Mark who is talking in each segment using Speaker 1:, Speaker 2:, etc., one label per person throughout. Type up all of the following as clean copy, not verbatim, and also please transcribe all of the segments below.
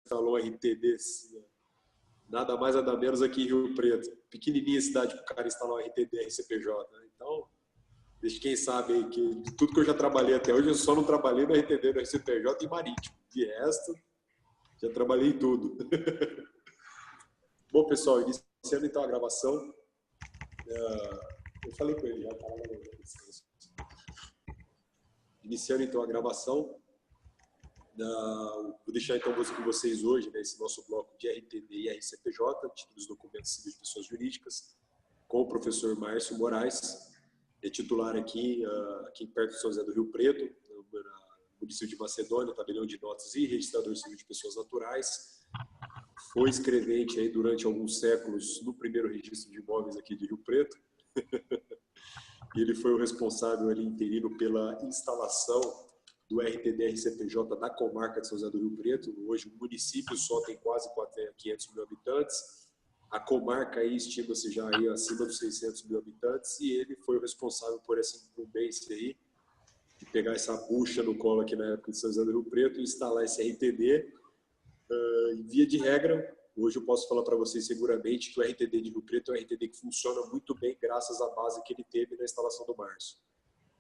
Speaker 1: instalou um RTD, nada mais, nada menos aqui em Rio Preto. Pequenininha cidade para o cara instalar um RTD RCPJ. Né? Então, deixa quem sabe aí que de tudo que eu já trabalhei até hoje, eu só não trabalhei no RTD, no RCPJ e Marítimo. De resto, já trabalhei em tudo. Bom, pessoal, iniciando então a gravação. Eu falei com ele já, tá lá no descanso. Iniciando então a gravação. Vou deixar então com vocês hoje, né, esse nosso bloco de RTD e RCPJ, títulos e documentos civis de pessoas jurídicas, com o professor Márcio Moraes, titular aqui perto de São José do Rio Preto, no município de Macedônia, tabelião de notas e registrador civil de pessoas naturais. Foi escrevente aí durante alguns séculos no primeiro registro de imóveis aqui de Rio Preto. Ele foi o responsável ali interino pela instalação do RTD-RCPJ da comarca de São José do Rio Preto. Hoje o município só tem quase 500 mil habitantes. A comarca aí estima-se já aí acima dos 600 mil habitantes e ele foi o responsável por essa incumbência aí de pegar essa bucha no colo aqui na época de São José do Rio Preto e instalar esse RTD. Em via de regra, hoje eu posso falar para vocês seguramente que o RTD de Rio Preto é um RTD que funciona muito bem graças à base que ele teve na instalação do Márcio.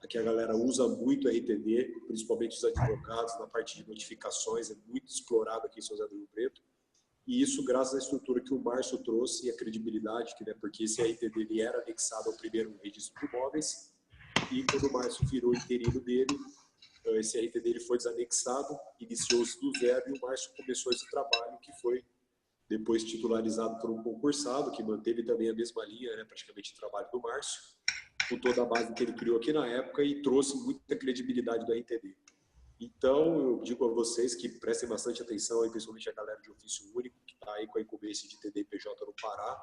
Speaker 1: Aqui a galera usa muito RTD, principalmente os advogados, na parte de notificações, é muito explorado aqui em São José do Rio Preto. E isso graças à estrutura que o Márcio trouxe e a credibilidade, né, porque esse RTD ele era anexado ao primeiro registro de imóveis, e quando o Márcio virou interino dele, esse RTD ele foi desanexado, iniciou-se do zero, e o Márcio começou esse trabalho que foi depois titularizado por um concursado, que manteve também a mesma linha, né, praticamente o trabalho do Márcio, com toda a base que ele criou aqui na época e trouxe muita credibilidade do RTD. Então, eu digo a vocês que prestem bastante atenção, aí, principalmente a galera de ofício único, que está aí com a incumbência de TD e PJ no Pará.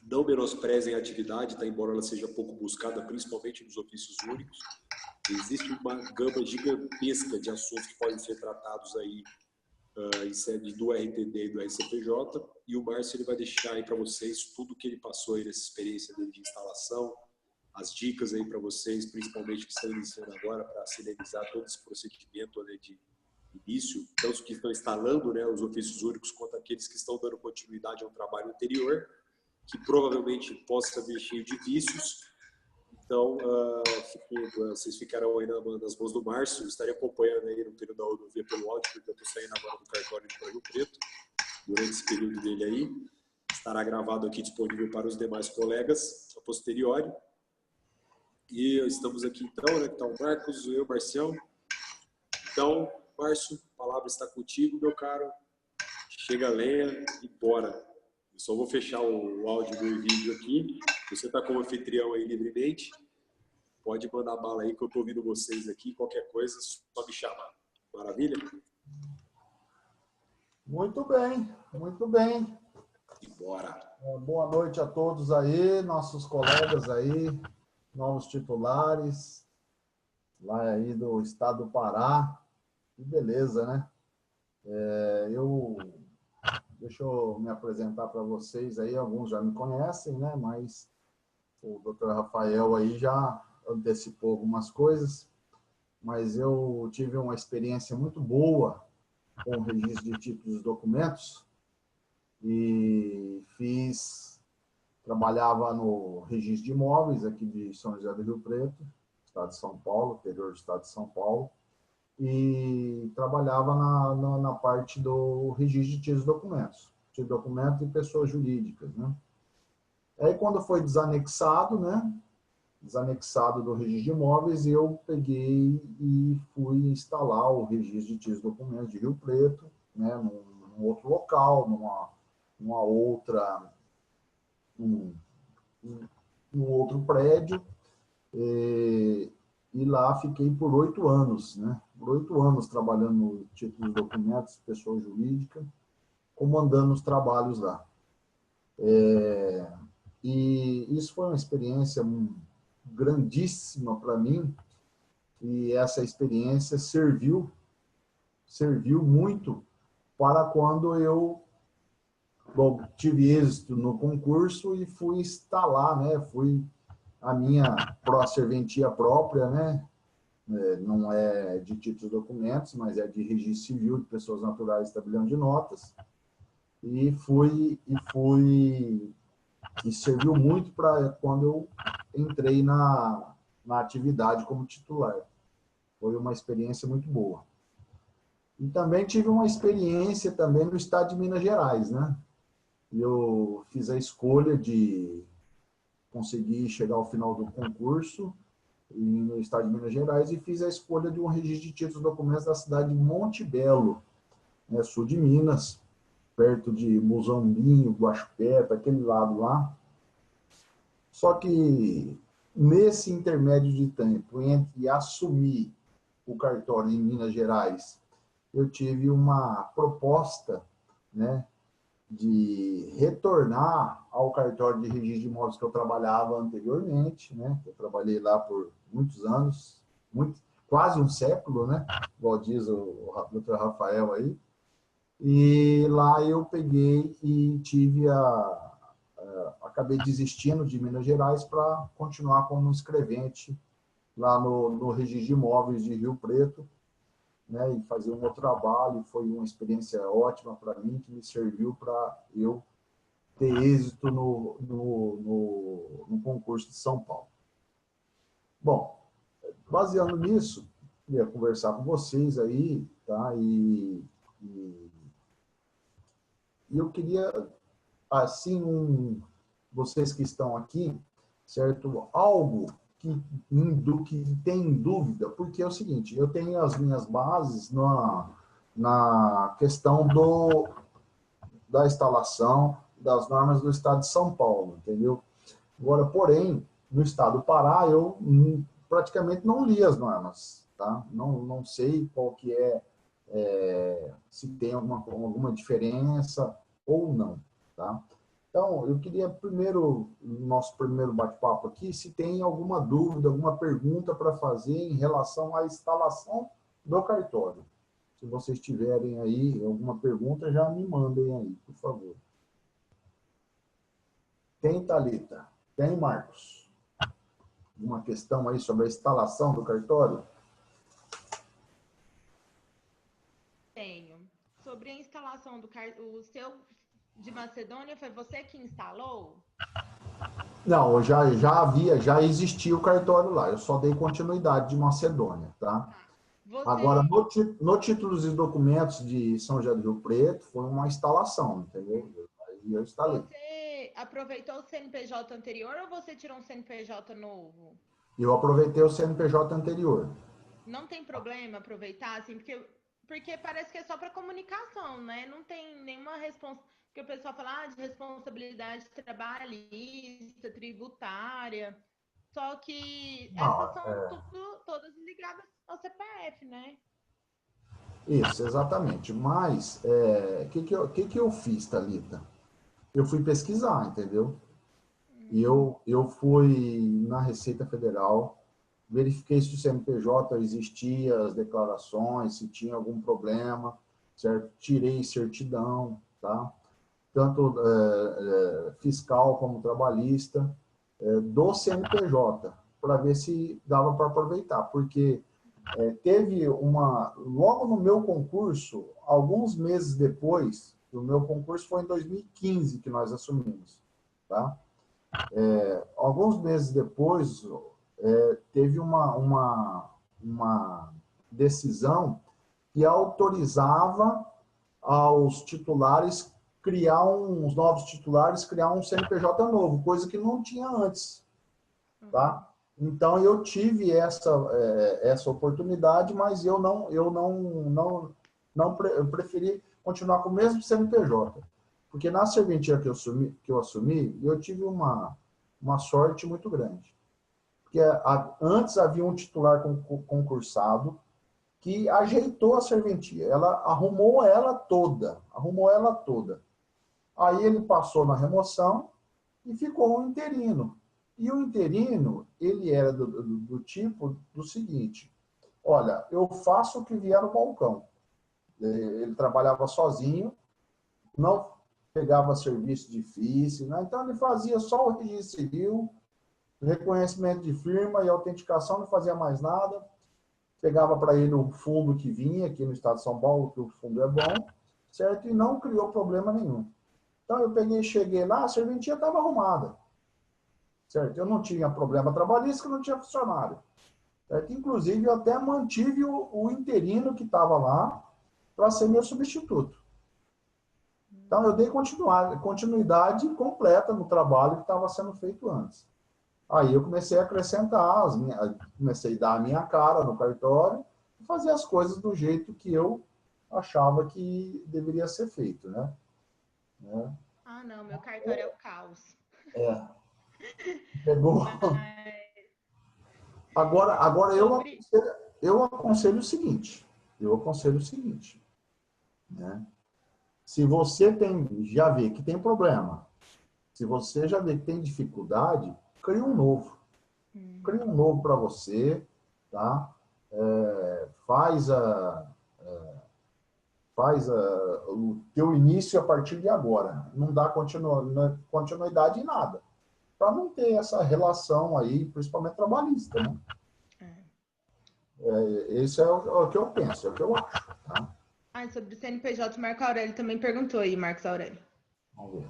Speaker 1: Não menosprezem a atividade, tá? Embora ela seja pouco buscada, principalmente nos ofícios únicos. Existe uma gama gigantesca de assuntos que podem ser tratados aí em sede do RTD e do RCPJ, e o Márcio ele vai deixar aí para vocês tudo que ele passou aí nessa experiência dele de instalação, as dicas aí para vocês, principalmente que estão iniciando agora, para celerizar todo esse procedimento, né, de início, tanto os que estão instalando, né, os ofícios únicos, quanto aqueles que estão dando continuidade ao trabalho anterior, que provavelmente possa vir cheio de vícios. Então, vocês ficarão aí nas mãos do Márcio. Eu estarei acompanhando aí no período da rodovia pelo áudio, porque eu estou saindo agora do cartório de Rio Preto, durante esse período dele aí. Estará gravado aqui, disponível para os demais colegas, a posteriori. E estamos aqui então, né, que está o Marcos, eu, Marcião. Então, Márcio, a palavra está contigo, meu caro. Chega a lenha e bora. Eu só vou fechar o áudio do vídeo aqui. Você está como anfitrião aí livremente. Pode mandar bala aí que eu estou ouvindo vocês aqui. Qualquer coisa, só me chamar. Maravilha?
Speaker 2: Muito bem, muito bem.
Speaker 1: E bora.
Speaker 2: Boa noite a todos aí, nossos colegas aí, novos titulares, lá aí do estado do Pará. Que beleza, né? Deixa eu me apresentar para vocês aí, alguns já me conhecem, né? Mas o Dr. Rafael aí já antecipou algumas coisas, mas eu tive uma experiência muito boa com o registro de títulos e documentos e trabalhava no registro de imóveis aqui de São José do Rio Preto, estado de São Paulo, interior do estado de São Paulo, e trabalhava na parte do registro de títulos e documentos, e pessoas jurídicas, né? Aí, quando foi desanexado, né? Desanexado do registro de imóveis, eu peguei e fui instalar o registro de títulos e documentos de Rio Preto, né? Num outro local, num outro prédio, e lá fiquei por 8 anos, né? Por 8 anos trabalhando no títulos e documentos, pessoa jurídica, comandando os trabalhos lá. E isso foi uma experiência grandíssima para mim, e essa experiência serviu muito para quando eu tive êxito no concurso e fui instalar, né? Fui a minha serventia própria, né? não é de títulos e documentos, mas é de registro civil de pessoas naturais e tabelião de notas, e serviu muito para quando eu entrei na atividade como titular. Foi uma experiência muito boa. E também tive uma experiência também no estado de Minas Gerais, né? Eu fiz a escolha de conseguir chegar ao final do concurso no estado de Minas Gerais e fiz a escolha de um registro de títulos e documentos da cidade de Monte Belo, né, sul de Minas, perto de Muzambinho, Guaxupé, para aquele lado lá. Só que nesse intermédio de tempo entre assumir o cartório em Minas Gerais, eu tive uma proposta, né, de retornar ao cartório de registro de imóveis que eu trabalhava anteriormente, né? Eu trabalhei lá por muitos anos, quase um século, né? Igual diz o Dr. Rafael aí. E lá eu peguei e acabei desistindo de Minas Gerais para continuar como escrevente lá no registro de imóveis de Rio Preto, né, e fazer um outro trabalho. Foi uma experiência ótima para mim, que me serviu para eu ter êxito no concurso de São Paulo. Bom, baseando nisso, queria conversar com vocês aí, tá? E eu queria, assim, vocês que estão aqui, certo? Algo do que tem dúvida, porque é o seguinte, eu tenho as minhas bases na questão da instalação das normas do estado de São Paulo, entendeu? Agora, porém, no estado do Pará, eu praticamente não li as normas, tá? Não sei qual que se tem alguma diferença ou não, tá? Então, eu queria primeiro, no nosso primeiro bate-papo aqui, se tem alguma dúvida, alguma pergunta para fazer em relação à instalação do cartório. Se vocês tiverem aí alguma pergunta, já me mandem aí, por favor. Tem, Thalita? Tem, Marcos? Alguma questão aí sobre a instalação do cartório?
Speaker 3: Tenho. Sobre a instalação do cartório, o seu de Macedônia, foi você que instalou?
Speaker 2: Não, já existia o cartório lá, eu só dei continuidade de Macedônia, tá? Agora, no títulos e documentos de São José do Rio Preto, foi uma instalação, entendeu? Aí eu instalei.
Speaker 3: Você aproveitou o CNPJ anterior ou você tirou um CNPJ novo?
Speaker 2: Eu aproveitei o CNPJ anterior.
Speaker 3: Não tem problema aproveitar, assim, porque parece que é só para comunicação, né? Não tem nenhuma responsabilidade. Porque o pessoal fala de responsabilidade trabalhista, tributária. Só que essas são todas ligadas ao CPF, né?
Speaker 2: Isso, exatamente. Mas, que eu fiz, Thalita? Eu fui pesquisar, entendeu? E eu fui na Receita Federal, verifiquei se o CNPJ existia, as declarações, se tinha algum problema, certo? Tirei certidão, tá? Tanto fiscal como trabalhista, do CNPJ, para ver se dava para aproveitar, porque teve logo no meu concurso, alguns meses depois, o meu concurso foi em 2015 que nós assumimos, tá? Alguns meses depois, teve uma decisão que autorizava aos titulares os novos titulares criar um CNPJ novo, coisa que não tinha antes, tá? Então eu tive essa oportunidade, mas eu preferi continuar com o mesmo CNPJ, porque na serventia que eu assumi, eu tive uma sorte muito grande, porque antes havia um titular concursado que ajeitou a serventia, ela arrumou ela toda. Aí ele passou na remoção e ficou um interino. E o interino, ele era do tipo do seguinte: olha, eu faço o que vier no balcão. Ele trabalhava sozinho, não pegava serviço difícil, né? Então ele fazia só o registro civil, reconhecimento de firma e autenticação, não fazia mais nada. pegava para ele o fundo que vinha aqui no estado de São Paulo, que o fundo é bom, certo? E não criou problema nenhum. Então eu peguei, cheguei lá, a serventia estava arrumada, certo? Eu não tinha problema trabalhista, não tinha funcionário. Certo? Inclusive, eu até mantive o interino que estava lá para ser meu substituto. Então, eu dei continuidade completa no trabalho que estava sendo feito antes. Aí eu comecei a acrescentar, comecei a dar a minha cara no cartório e fazer as coisas do jeito que eu achava que deveria ser feito, né?
Speaker 3: Ah, não, meu cartório é o caos.
Speaker 2: É. Pegou.
Speaker 3: Mas
Speaker 2: Agora
Speaker 3: sobre...
Speaker 2: eu aconselho o seguinte, né? Se você já vê que tem problema, se você já vê que tem dificuldade, cria um novo. Cria um novo para você, tá? Faz o teu início a partir de agora. Não dá continuidade em nada. Para não ter essa relação aí, principalmente trabalhista, né? Esse é o que eu penso, é o que eu acho, tá?
Speaker 3: Ah, sobre o CNPJ, o Marco Aurélio também perguntou aí, Marcos Aurélio.
Speaker 2: Vamos ver.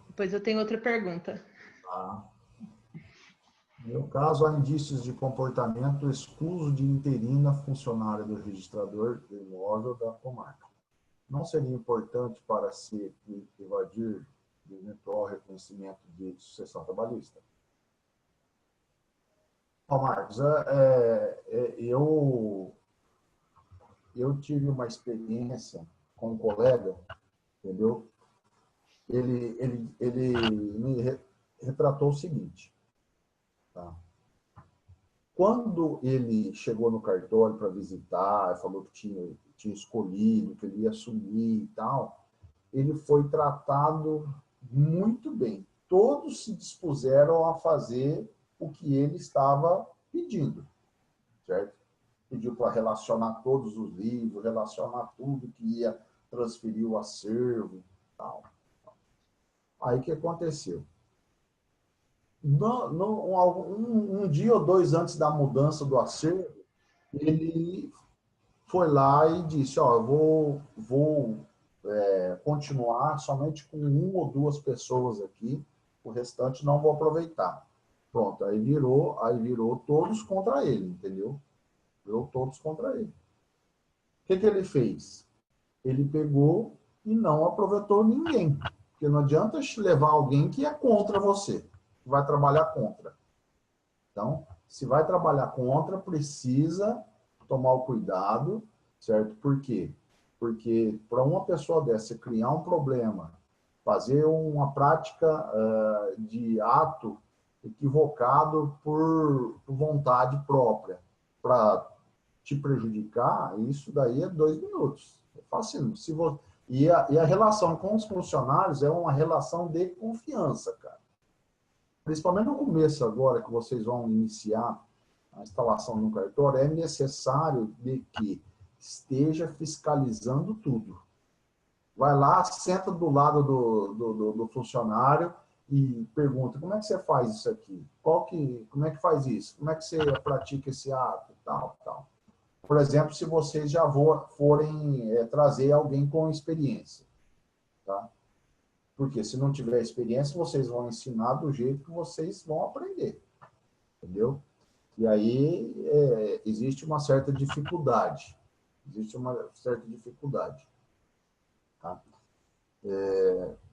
Speaker 3: Depois eu tenho outra pergunta.
Speaker 2: Tá. No meu caso, há indícios de comportamento escuso de interina funcionária do registrador do imóvel da comarca. Não seria importante para se evadir do eventual reconhecimento de sucessão trabalhista? Ó, Marcos, eu tive uma experiência com um colega, entendeu? Ele me retratou o seguinte, tá? Quando ele chegou no cartório para visitar, falou que tinha escolhido, que ele ia assumir e tal, ele foi tratado muito bem. Todos se dispuseram a fazer o que ele estava pedindo, certo? Pediu para relacionar todos os livros, relacionar tudo que ia transferir o acervo e tal. Aí o que aconteceu? Um dia ou dois antes da mudança do acervo, ele foi lá e disse, ó, eu vou continuar somente com uma ou duas pessoas aqui, o restante não vou aproveitar. Pronto, aí virou todos contra ele, entendeu? Virou todos contra ele. O que ele fez? Ele pegou e não aproveitou ninguém. Porque não adianta levar alguém que é contra você, que vai trabalhar contra. Então, se vai trabalhar contra, precisa tomar o cuidado, certo? Por quê? Porque para uma pessoa dessa criar um problema, fazer uma prática de ato equivocado por vontade própria, para te prejudicar, isso daí é 2 minutos. É fácil. E a relação com os funcionários é uma relação de confiança, cara. Principalmente no começo agora, que vocês vão iniciar a instalação de um cartório, é necessário de que esteja fiscalizando tudo. Vai lá, senta do lado do funcionário e pergunta, como é que você faz isso aqui? Como é que faz isso? Como é que você pratica esse ato? Tal, tal. Por exemplo, se vocês já forem trazer alguém com experiência, tá? Porque se não tiver experiência, vocês vão ensinar do jeito que vocês vão aprender, entendeu? E aí existe uma certa dificuldade. Tá?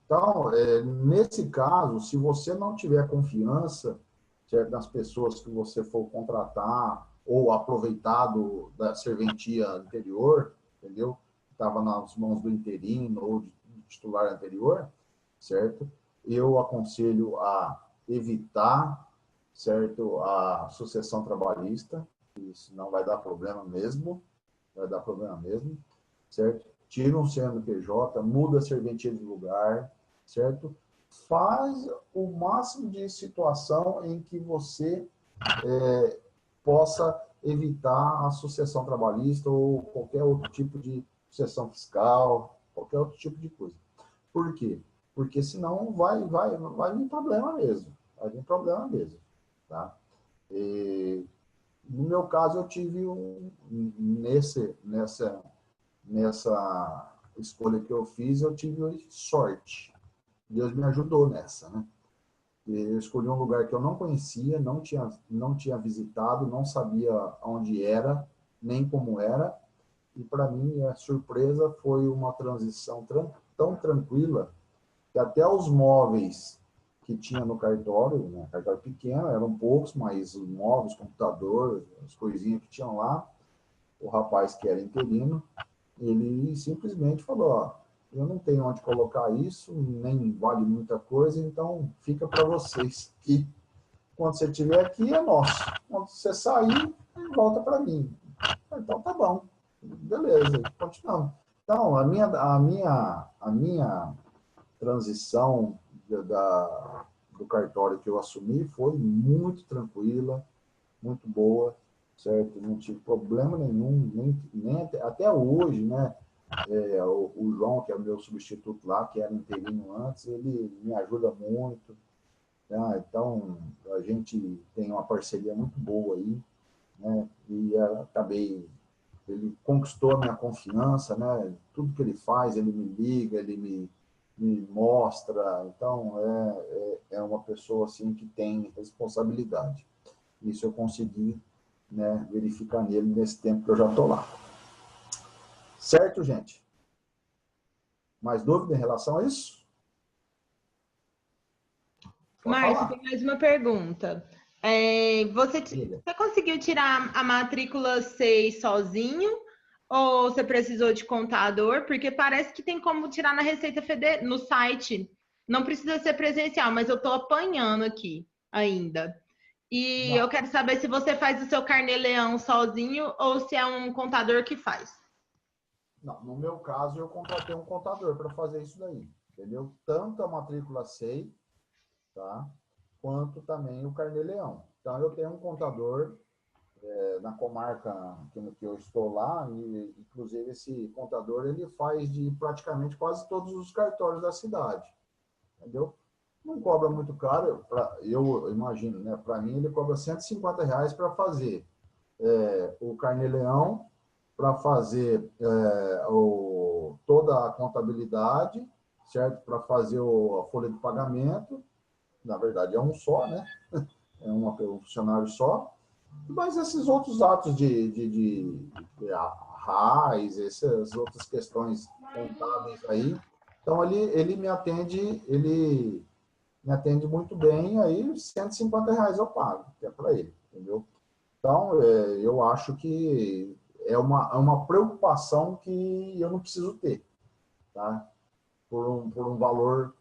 Speaker 2: Então, nesse caso, se você não tiver confiança, certo, nas pessoas que você for contratar ou aproveitado da serventia anterior, entendeu? Estava nas mãos do interino ou do titular anterior, certo? Eu aconselho a evitar, certo, a sucessão trabalhista, isso não vai dar problema mesmo, certo? Tira um CNPJ, muda a serventia de lugar, certo? Faz o máximo de situação em que você possa evitar a sucessão trabalhista ou qualquer outro tipo de sucessão fiscal, qualquer outro tipo de coisa. Por quê? Porque senão vai vir problema mesmo. Vai vir problema mesmo. Tá? No meu caso, eu tive nessa escolha que eu fiz, eu tive sorte. Deus me ajudou nessa, né? Eu escolhi um lugar que eu não conhecia, não tinha visitado, não sabia onde era, nem como era. E para mim, a surpresa foi uma transição tão tranquila que até os móveis que tinha no cartório, né, cartório pequeno, eram poucos, mas os móveis, computador, as coisinhas que tinham lá, o rapaz que era interino, ele simplesmente falou, ó, eu não tenho onde colocar isso, nem vale muita coisa, então fica para vocês. E quando você estiver aqui, é nosso. Quando você sair, volta para mim. Então tá bom, beleza, continuamos. Então, a minha transição do cartório que eu assumi foi muito tranquila, muito boa, certo? Não tive problema nenhum, nem até hoje, né? O João, que é o meu substituto lá, que era interino antes, ele me ajuda muito, né? Então, a gente tem uma parceria muito boa aí, né? E ele conquistou a minha confiança, né? Tudo que ele faz, ele me liga, ele me mostra. Então, é uma pessoa assim que tem responsabilidade. Isso eu consegui, né, verificar nele nesse tempo que eu já estou lá. Certo, gente? Mais dúvida em relação a isso?
Speaker 3: Márcio, tem mais uma pergunta. Você conseguiu tirar a matrícula 6 sozinho ou você precisou de contador? Porque parece que tem como tirar na Receita Federal, no site. Não precisa ser presencial, mas eu estou apanhando aqui ainda. E eu quero saber se você faz o seu Carnê-Leão sozinho ou se é um contador que faz.
Speaker 2: Não, no meu caso, eu contratei um contador para fazer isso daí, entendeu? Tanto a matrícula SEI, tá? Quanto também o Carnê-Leão. Então, eu tenho um contador na comarca que eu estou lá, e inclusive esse contador, ele faz de praticamente quase todos os cartórios da cidade, entendeu? Não cobra muito caro, eu imagino, né? Para mim, ele cobra R$ 150 para fazer o Carnê-Leão, para fazer toda a contabilidade, certo? Para fazer a folha de pagamento, na verdade é um só, né? É um funcionário só. Mas esses outros atos de RAIS, essas outras questões contábeis aí, então ele me atende muito bem, aí R$ 150 eu pago, que é para ele, entendeu? Então, eu acho que é uma preocupação que eu não preciso ter, tá? Por um valor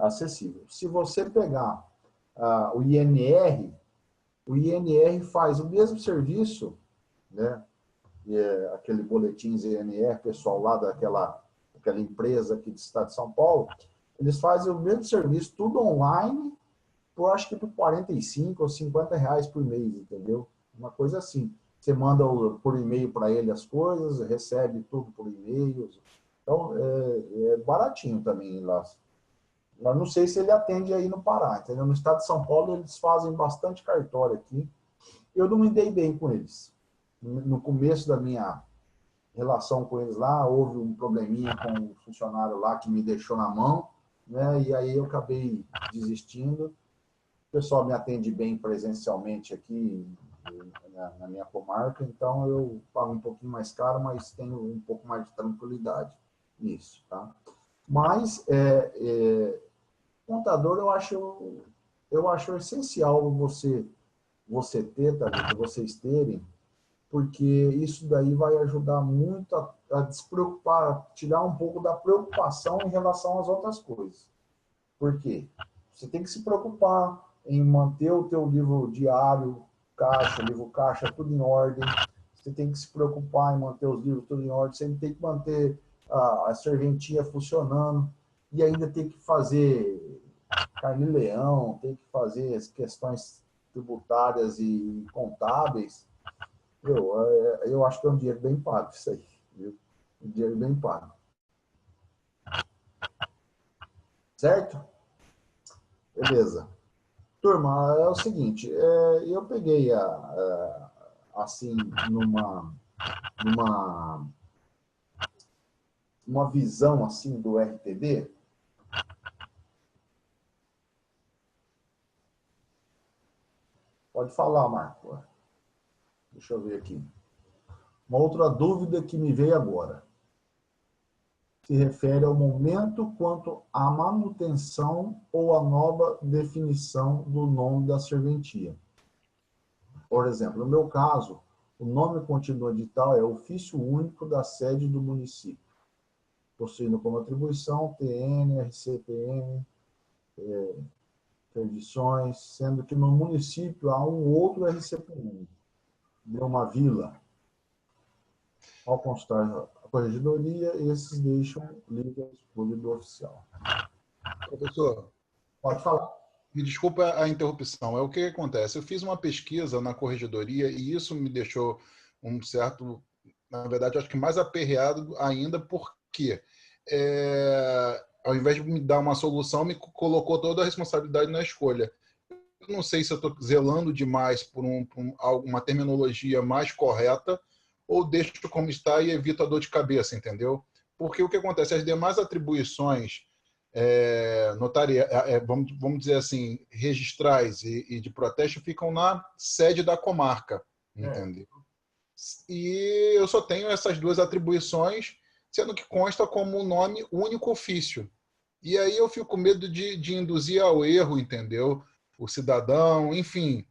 Speaker 2: acessível. Se você pegar o INR, o INR faz o mesmo serviço, né? Aquele boletim INR, pessoal lá daquela empresa aqui do estado de São Paulo, eles fazem o mesmo serviço, tudo online, acho que por R$ 45 ou R$ 50 por mês, entendeu? Uma coisa assim. Você manda por e-mail para ele as coisas, recebe tudo por e-mail. Então, é baratinho também lá. Mas não sei se ele atende aí no Pará, entendeu? No estado de São Paulo, eles fazem bastante cartório aqui. Eu não me dei bem com eles. No começo da minha relação com eles lá, houve um probleminha com um funcionário lá que me deixou na mão, né? E aí eu acabei desistindo. O pessoal me atende bem presencialmente aqui na minha comarca, então eu pago um pouquinho mais caro, mas tenho um pouco mais de tranquilidade nisso, tá? Mas contador eu acho essencial você ter, tá, vocês terem, porque isso daí vai ajudar muito a despreocupar, tirar um pouco da preocupação em relação às outras coisas. Por quê? Você tem que se preocupar em manter o teu livro diário, livro caixa, tudo em ordem. Você tem que se preocupar em manter os livros tudo em ordem. Você tem que manter a serventia funcionando. E ainda tem que fazer Carnê-Leão, tem que fazer as questões tributárias e contábeis. Eu acho que é um dinheiro bem pago isso aí. Viu? Um dinheiro bem pago. Certo? Beleza. Turma, é o seguinte, eu peguei assim, numa uma visão assim do RTD? Pode falar, Marco. Deixa eu ver aqui. Uma outra dúvida que me veio agora se refere ao momento quanto à manutenção ou à nova definição do nome da serventia. Por exemplo, no meu caso, o nome contínuo edital é ofício único da sede do município, possuindo como atribuição TN, RCPN, perdições, sendo que no município há um outro RCPN, de uma vila. Ao constar a corregedoria, esses deixam livre a escolha do oficial.
Speaker 4: Professor,
Speaker 2: Pode falar.
Speaker 4: me desculpa a interrupção. É o que acontece. Eu fiz uma pesquisa na corregedoria e isso me deixou um certo, na verdade, acho que mais aperreado ainda, porque ao invés de me dar uma solução, me colocou toda a responsabilidade na escolha. Eu não sei se eu estou zelando demais por uma terminologia mais correta ou deixo como está e evito a dor de cabeça, entendeu? Porque o que acontece? As demais atribuições vamos dizer assim, registrais e de protesto ficam na sede da comarca, entendeu? E eu só tenho essas duas atribuições, sendo que consta como nome único ofício. E aí eu fico com medo de induzir ao erro, entendeu? O cidadão, enfim.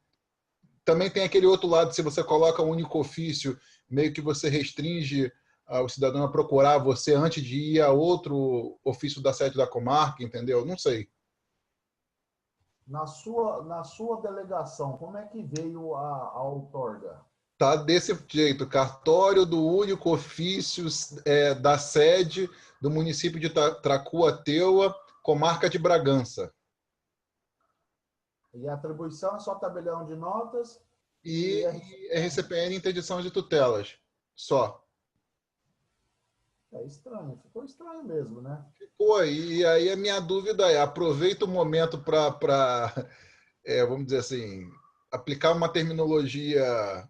Speaker 4: Também tem aquele outro lado, se você coloca um único ofício, meio que você restringe o cidadão a procurar você antes de ir a outro ofício da sede da comarca, entendeu? Não sei.
Speaker 2: Na sua delegação, como é que veio a outorga?
Speaker 4: Tá desse jeito, cartório do único ofício da sede do município de Tracuateua, comarca de Bragança.
Speaker 2: E a atribuição é só tabelião de notas
Speaker 4: E RCPN interdição de tutelas. Só.
Speaker 2: É estranho, ficou estranho mesmo, né?
Speaker 4: Ficou. E aí a minha dúvida aproveita o momento para, vamos dizer assim, aplicar uma terminologia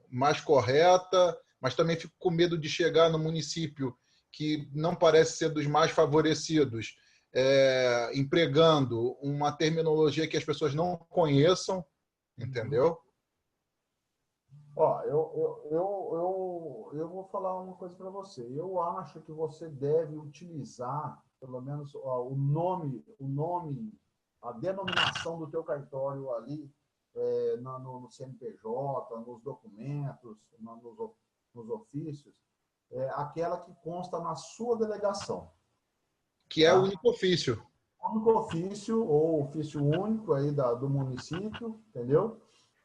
Speaker 4: mais correta, mas também fico com medo de chegar no município que não parece ser dos mais favorecidos, empregando uma terminologia que as pessoas não conheçam, entendeu?
Speaker 2: Ó, eu vou falar uma coisa para você. Eu acho que você deve utilizar, pelo menos, o nome, a denominação do teu cartório ali, no CNPJ, nos documentos, nos ofícios, aquela que consta na sua delegação.
Speaker 4: Que é o único ofício.
Speaker 2: Único ofício ou ofício único aí do município, entendeu?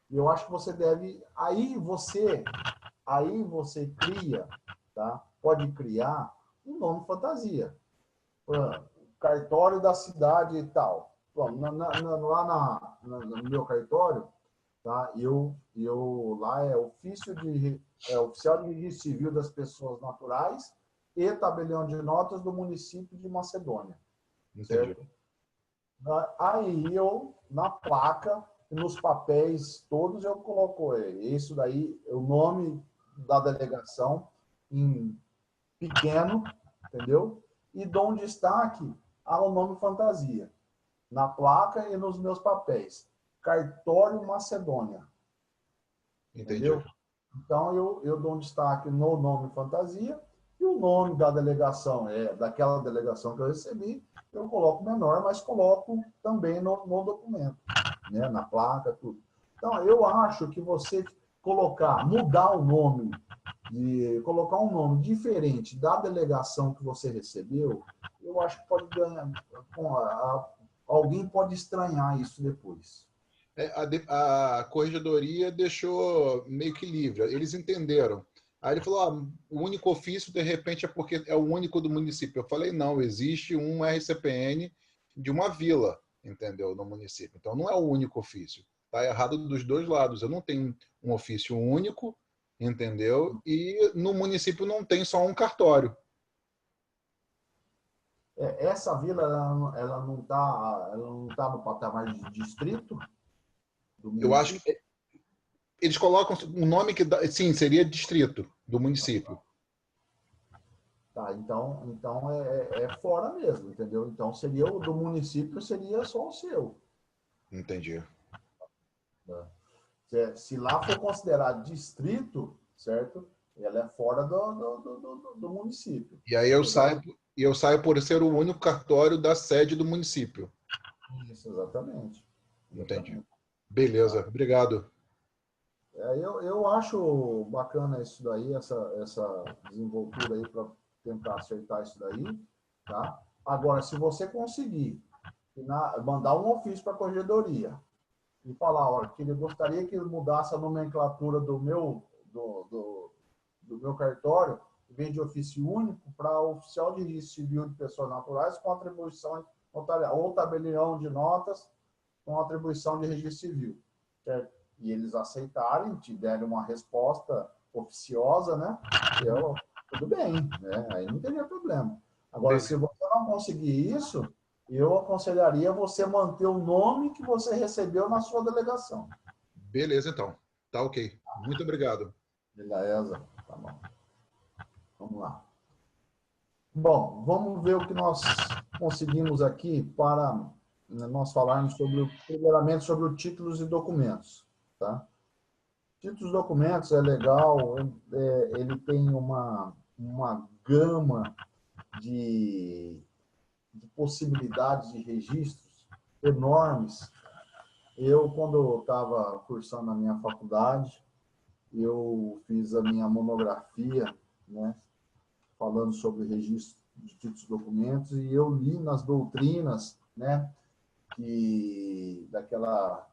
Speaker 2: E eu acho que você deve... Aí você cria, tá? Pode criar um nome fantasia. Cartório da cidade e tal. Bom, lá no meu cartório, tá? Lá é oficial de registro civil das pessoas naturais e tabelião de notas do município de Macedônia.
Speaker 4: Entendi.
Speaker 2: Certo? Aí na placa, nos papéis todos, eu coloco isso daí, o nome da delegação em pequeno, entendeu? E dou um destaque ao nome fantasia. Na placa e nos meus papéis. Cartório Macedônia.
Speaker 4: Entendi.
Speaker 2: Entendeu? Então, eu dou um destaque no nome fantasia e o nome da delegação, daquela delegação que eu recebi, eu coloco menor, mas coloco também no documento, né? Na placa, tudo. Então, eu acho que você mudar o nome, colocar um nome diferente da delegação que você recebeu, eu acho que pode ganhar, alguém pode estranhar isso depois.
Speaker 4: A corregedoria deixou meio que livre, eles entenderam. Aí ele falou, o único ofício, de repente, é porque é o único do município. Eu falei, não, existe um RCPN de uma vila, entendeu, no município. Então, não é o único ofício. Está errado dos dois lados. Eu não tenho um ofício único, entendeu? E no município não tem só um cartório.
Speaker 2: Essa vila, ela não tá no patamar de distrito?
Speaker 4: Eu acho que Eles colocam um nome que, sim, seria distrito do município.
Speaker 2: Tá, então é fora mesmo, entendeu? Então seria o do município, seria só o seu.
Speaker 4: Entendi.
Speaker 2: Se lá for considerado distrito, certo? Ela é fora do município.
Speaker 4: E aí eu saio por ser o único cartório da sede do município.
Speaker 2: Isso, exatamente.
Speaker 4: Entendi. Beleza, obrigado.
Speaker 2: Eu acho bacana isso daí, essa desenvoltura aí para tentar acertar isso daí, tá? Agora, se você conseguir mandar um ofício para a corregedoria e falar, olha, que ele gostaria que ele mudasse a nomenclatura do meu cartório, em vez de ofício único, para oficial de registro civil de pessoas naturais com atribuição ou tabelião de notas com atribuição de registro civil, certo? E eles aceitarem, te derem uma resposta oficiosa, né? Tudo bem, né? Aí não teria problema. Agora, se você não conseguir isso, eu aconselharia você manter o nome que você recebeu na sua delegação.
Speaker 4: Beleza, então. Tá ok. Muito obrigado.
Speaker 2: Beleza, tá bom. Vamos lá. Bom, vamos ver o que nós conseguimos aqui para nós falarmos primeiramente sobre os títulos e documentos, tá? Títulos e documentos é legal, ele tem uma gama de possibilidades de registros enormes. Eu, quando estava cursando na minha faculdade, eu fiz a minha monografia, né, falando sobre registro de títulos e documentos, e eu li nas doutrinas, né, daquela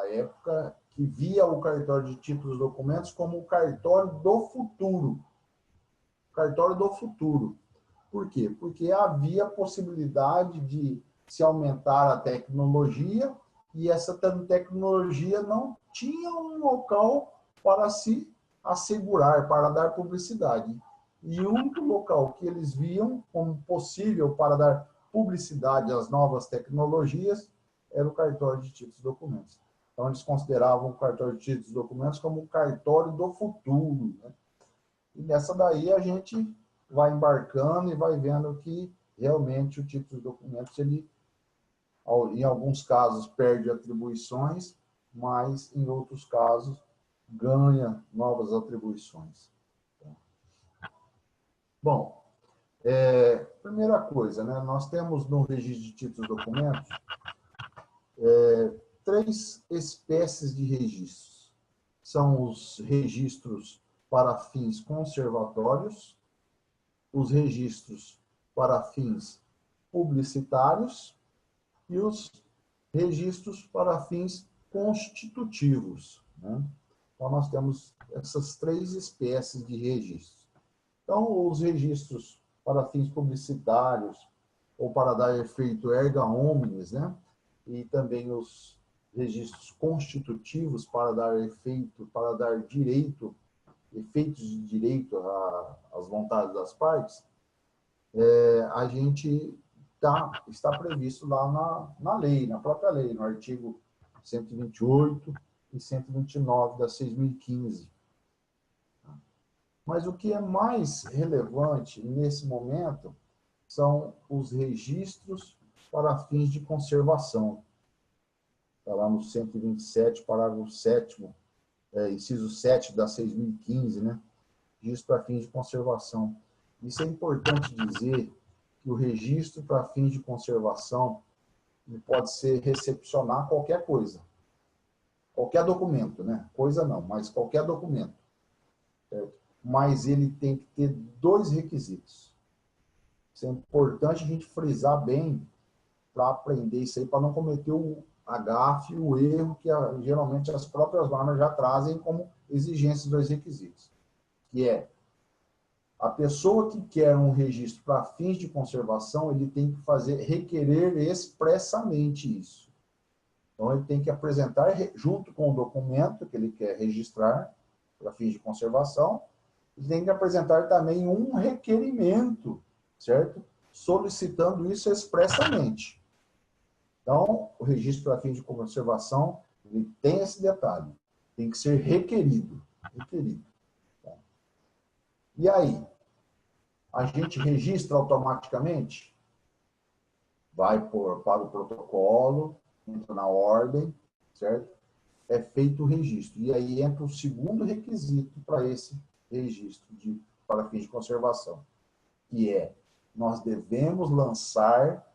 Speaker 2: época, que via o cartório de títulos e documentos como o cartório do futuro. Cartório do futuro. Por quê? Porque havia possibilidade de se aumentar a tecnologia e essa tecnologia não tinha um local para se assegurar, para dar publicidade. E o único local que eles viam como possível para dar publicidade às novas tecnologias era o cartório de títulos e documentos. Então, eles consideravam o cartório de títulos e documentos como o cartório do futuro, né? E nessa daí a gente vai embarcando e vai vendo que realmente o título de documentos, ele, em alguns casos, perde atribuições, mas em outros casos ganha novas atribuições. Bom, primeira coisa, né? Nós temos no registro de títulos e documentos 3 espécies de registros. São os registros para fins conservatórios, os registros para fins publicitários e os registros para fins constitutivos, né? Então, nós temos essas 3 espécies de registros. Então, os registros para fins publicitários ou para dar efeito erga omnes, né? E também os registros constitutivos para dar efeito, para dar direito, efeitos de direito às vontades das partes, a gente está previsto lá na lei, na própria lei, no artigo 128 e 129 da 6.015. Mas o que é mais relevante nesse momento são os registros para fins de conservação. Está lá no 127, parágrafo 7º, inciso 7 da 6.015, né? Registro para fins de conservação. Isso é importante dizer que o registro para fins de conservação ele pode ser recepcionar qualquer coisa. Qualquer documento, né? Coisa não, mas qualquer documento. Certo? Mas ele tem que ter 2 requisitos. Isso é importante a gente frisar bem para aprender isso aí, para não cometer o gafe, o erro que geralmente as próprias normas já trazem como exigência 2 requisitos. Que é, a pessoa que quer um registro para fins de conservação, ele tem que requerer expressamente isso. Então, ele tem que apresentar, junto com o documento que ele quer registrar para fins de conservação, ele tem que apresentar também um requerimento, certo? Solicitando isso expressamente. Então, o registro para fins de conservação, ele tem esse detalhe. Tem que ser requerido. Requerido. E aí? A gente registra automaticamente? Vai para o protocolo, entra na ordem, certo? É feito o registro. E aí entra o segundo requisito para esse registro para fins de conservação, que é, nós devemos lançar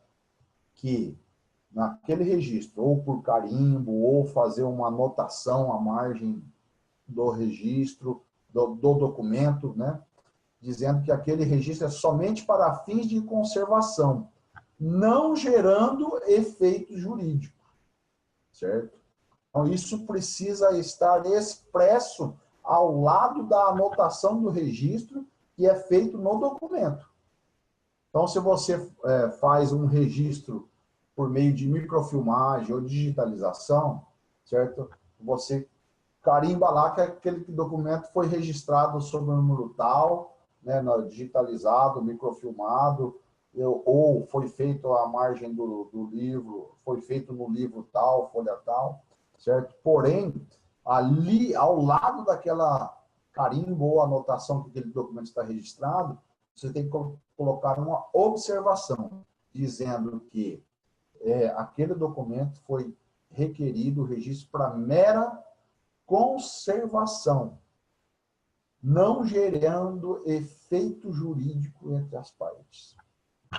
Speaker 2: que naquele registro, ou por carimbo, ou fazer uma anotação à margem do registro, do documento, né? Dizendo que aquele registro é somente para fins de conservação, não gerando efeito jurídico, certo? Então, isso precisa estar expresso ao lado da anotação do registro que é feito no documento. Então, se você faz um registro por meio de microfilmagem ou digitalização, certo? Você carimba lá que aquele documento foi registrado sob o número tal, né, digitalizado, microfilmado, ou foi feito à margem do livro, foi feito no livro tal, folha tal, certo? Porém, ali, ao lado daquela carimbo ou anotação que aquele documento está registrado, você tem que colocar uma observação, dizendo que aquele documento foi requerido o registro para mera conservação, não gerando efeito jurídico entre as partes.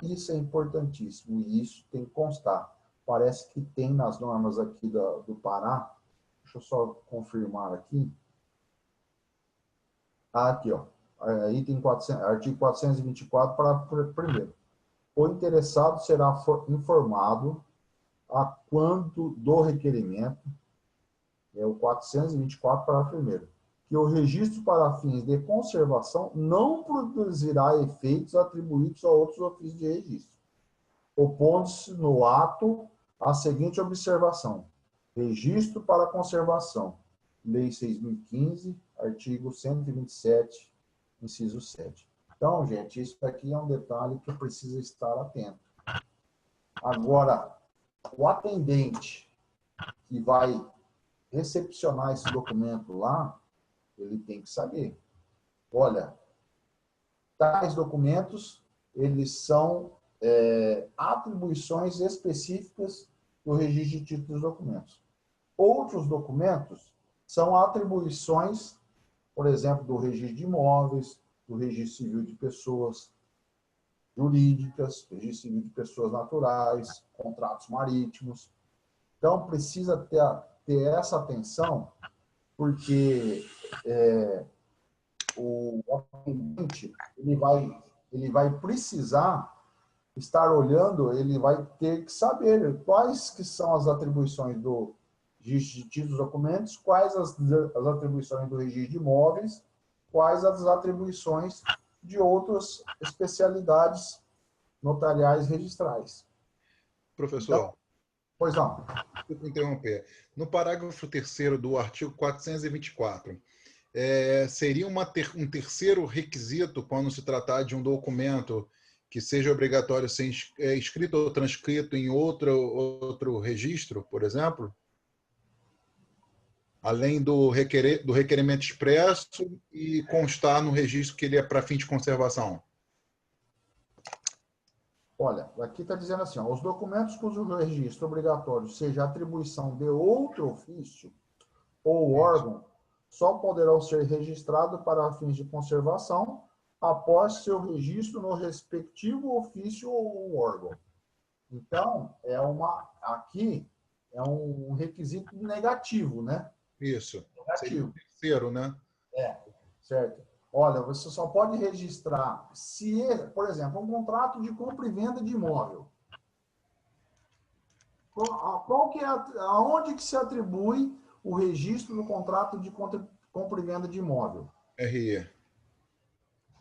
Speaker 2: Isso é importantíssimo e isso tem que constar. Parece que tem nas normas aqui do Pará, deixa eu só confirmar aqui. Aqui, ó, item 400, artigo 424, parágrafo 1º. O interessado será informado a quanto do requerimento, é o 424, parágrafo 1º, que o registro para fins de conservação não produzirá efeitos atribuídos a outros ofícios de registro, opondo-se no ato a seguinte observação: registro para conservação, Lei 6.015, artigo 127, inciso 7. Então, gente, isso aqui é um detalhe que precisa estar atento. Agora, o atendente que vai recepcionar esse documento lá, ele tem que saber. Olha, tais documentos, eles são atribuições específicas do registro de títulos e documentos. Outros documentos são atribuições, por exemplo, do registro de imóveis, do registro civil de pessoas jurídicas, registro civil de pessoas naturais, contratos marítimos. Então, precisa ter essa atenção, porque o atendente ele vai precisar estar olhando, ele vai ter que saber quais que são as atribuições do registro de títulos e documentos, quais as atribuições do registro de imóveis, quais as atribuições de outras especialidades notariais registrais.
Speaker 4: Professor,
Speaker 2: então, pois não.
Speaker 4: Desculpa interromper. No parágrafo 3º do artigo 424, seria um terceiro requisito quando se tratar de um documento que seja obrigatório ser escrito ou transcrito em outro registro, por exemplo? Além do requerimento expresso e constar no registro que ele é para fim de conservação.
Speaker 2: Olha, aqui está dizendo assim, ó, os documentos cujo registro obrigatório seja atribuição de outro ofício ou órgão só poderão ser registrados para fins de conservação após seu registro no respectivo ofício ou órgão. Então, aqui é um requisito negativo, né?
Speaker 4: Isso.
Speaker 2: Negativo.
Speaker 4: Seria o terceiro, né?
Speaker 2: Certo. Olha, você só pode registrar se, por exemplo, um contrato de compra e venda de imóvel. Aonde que se atribui o registro do contrato de compra e venda de imóvel?
Speaker 4: RE.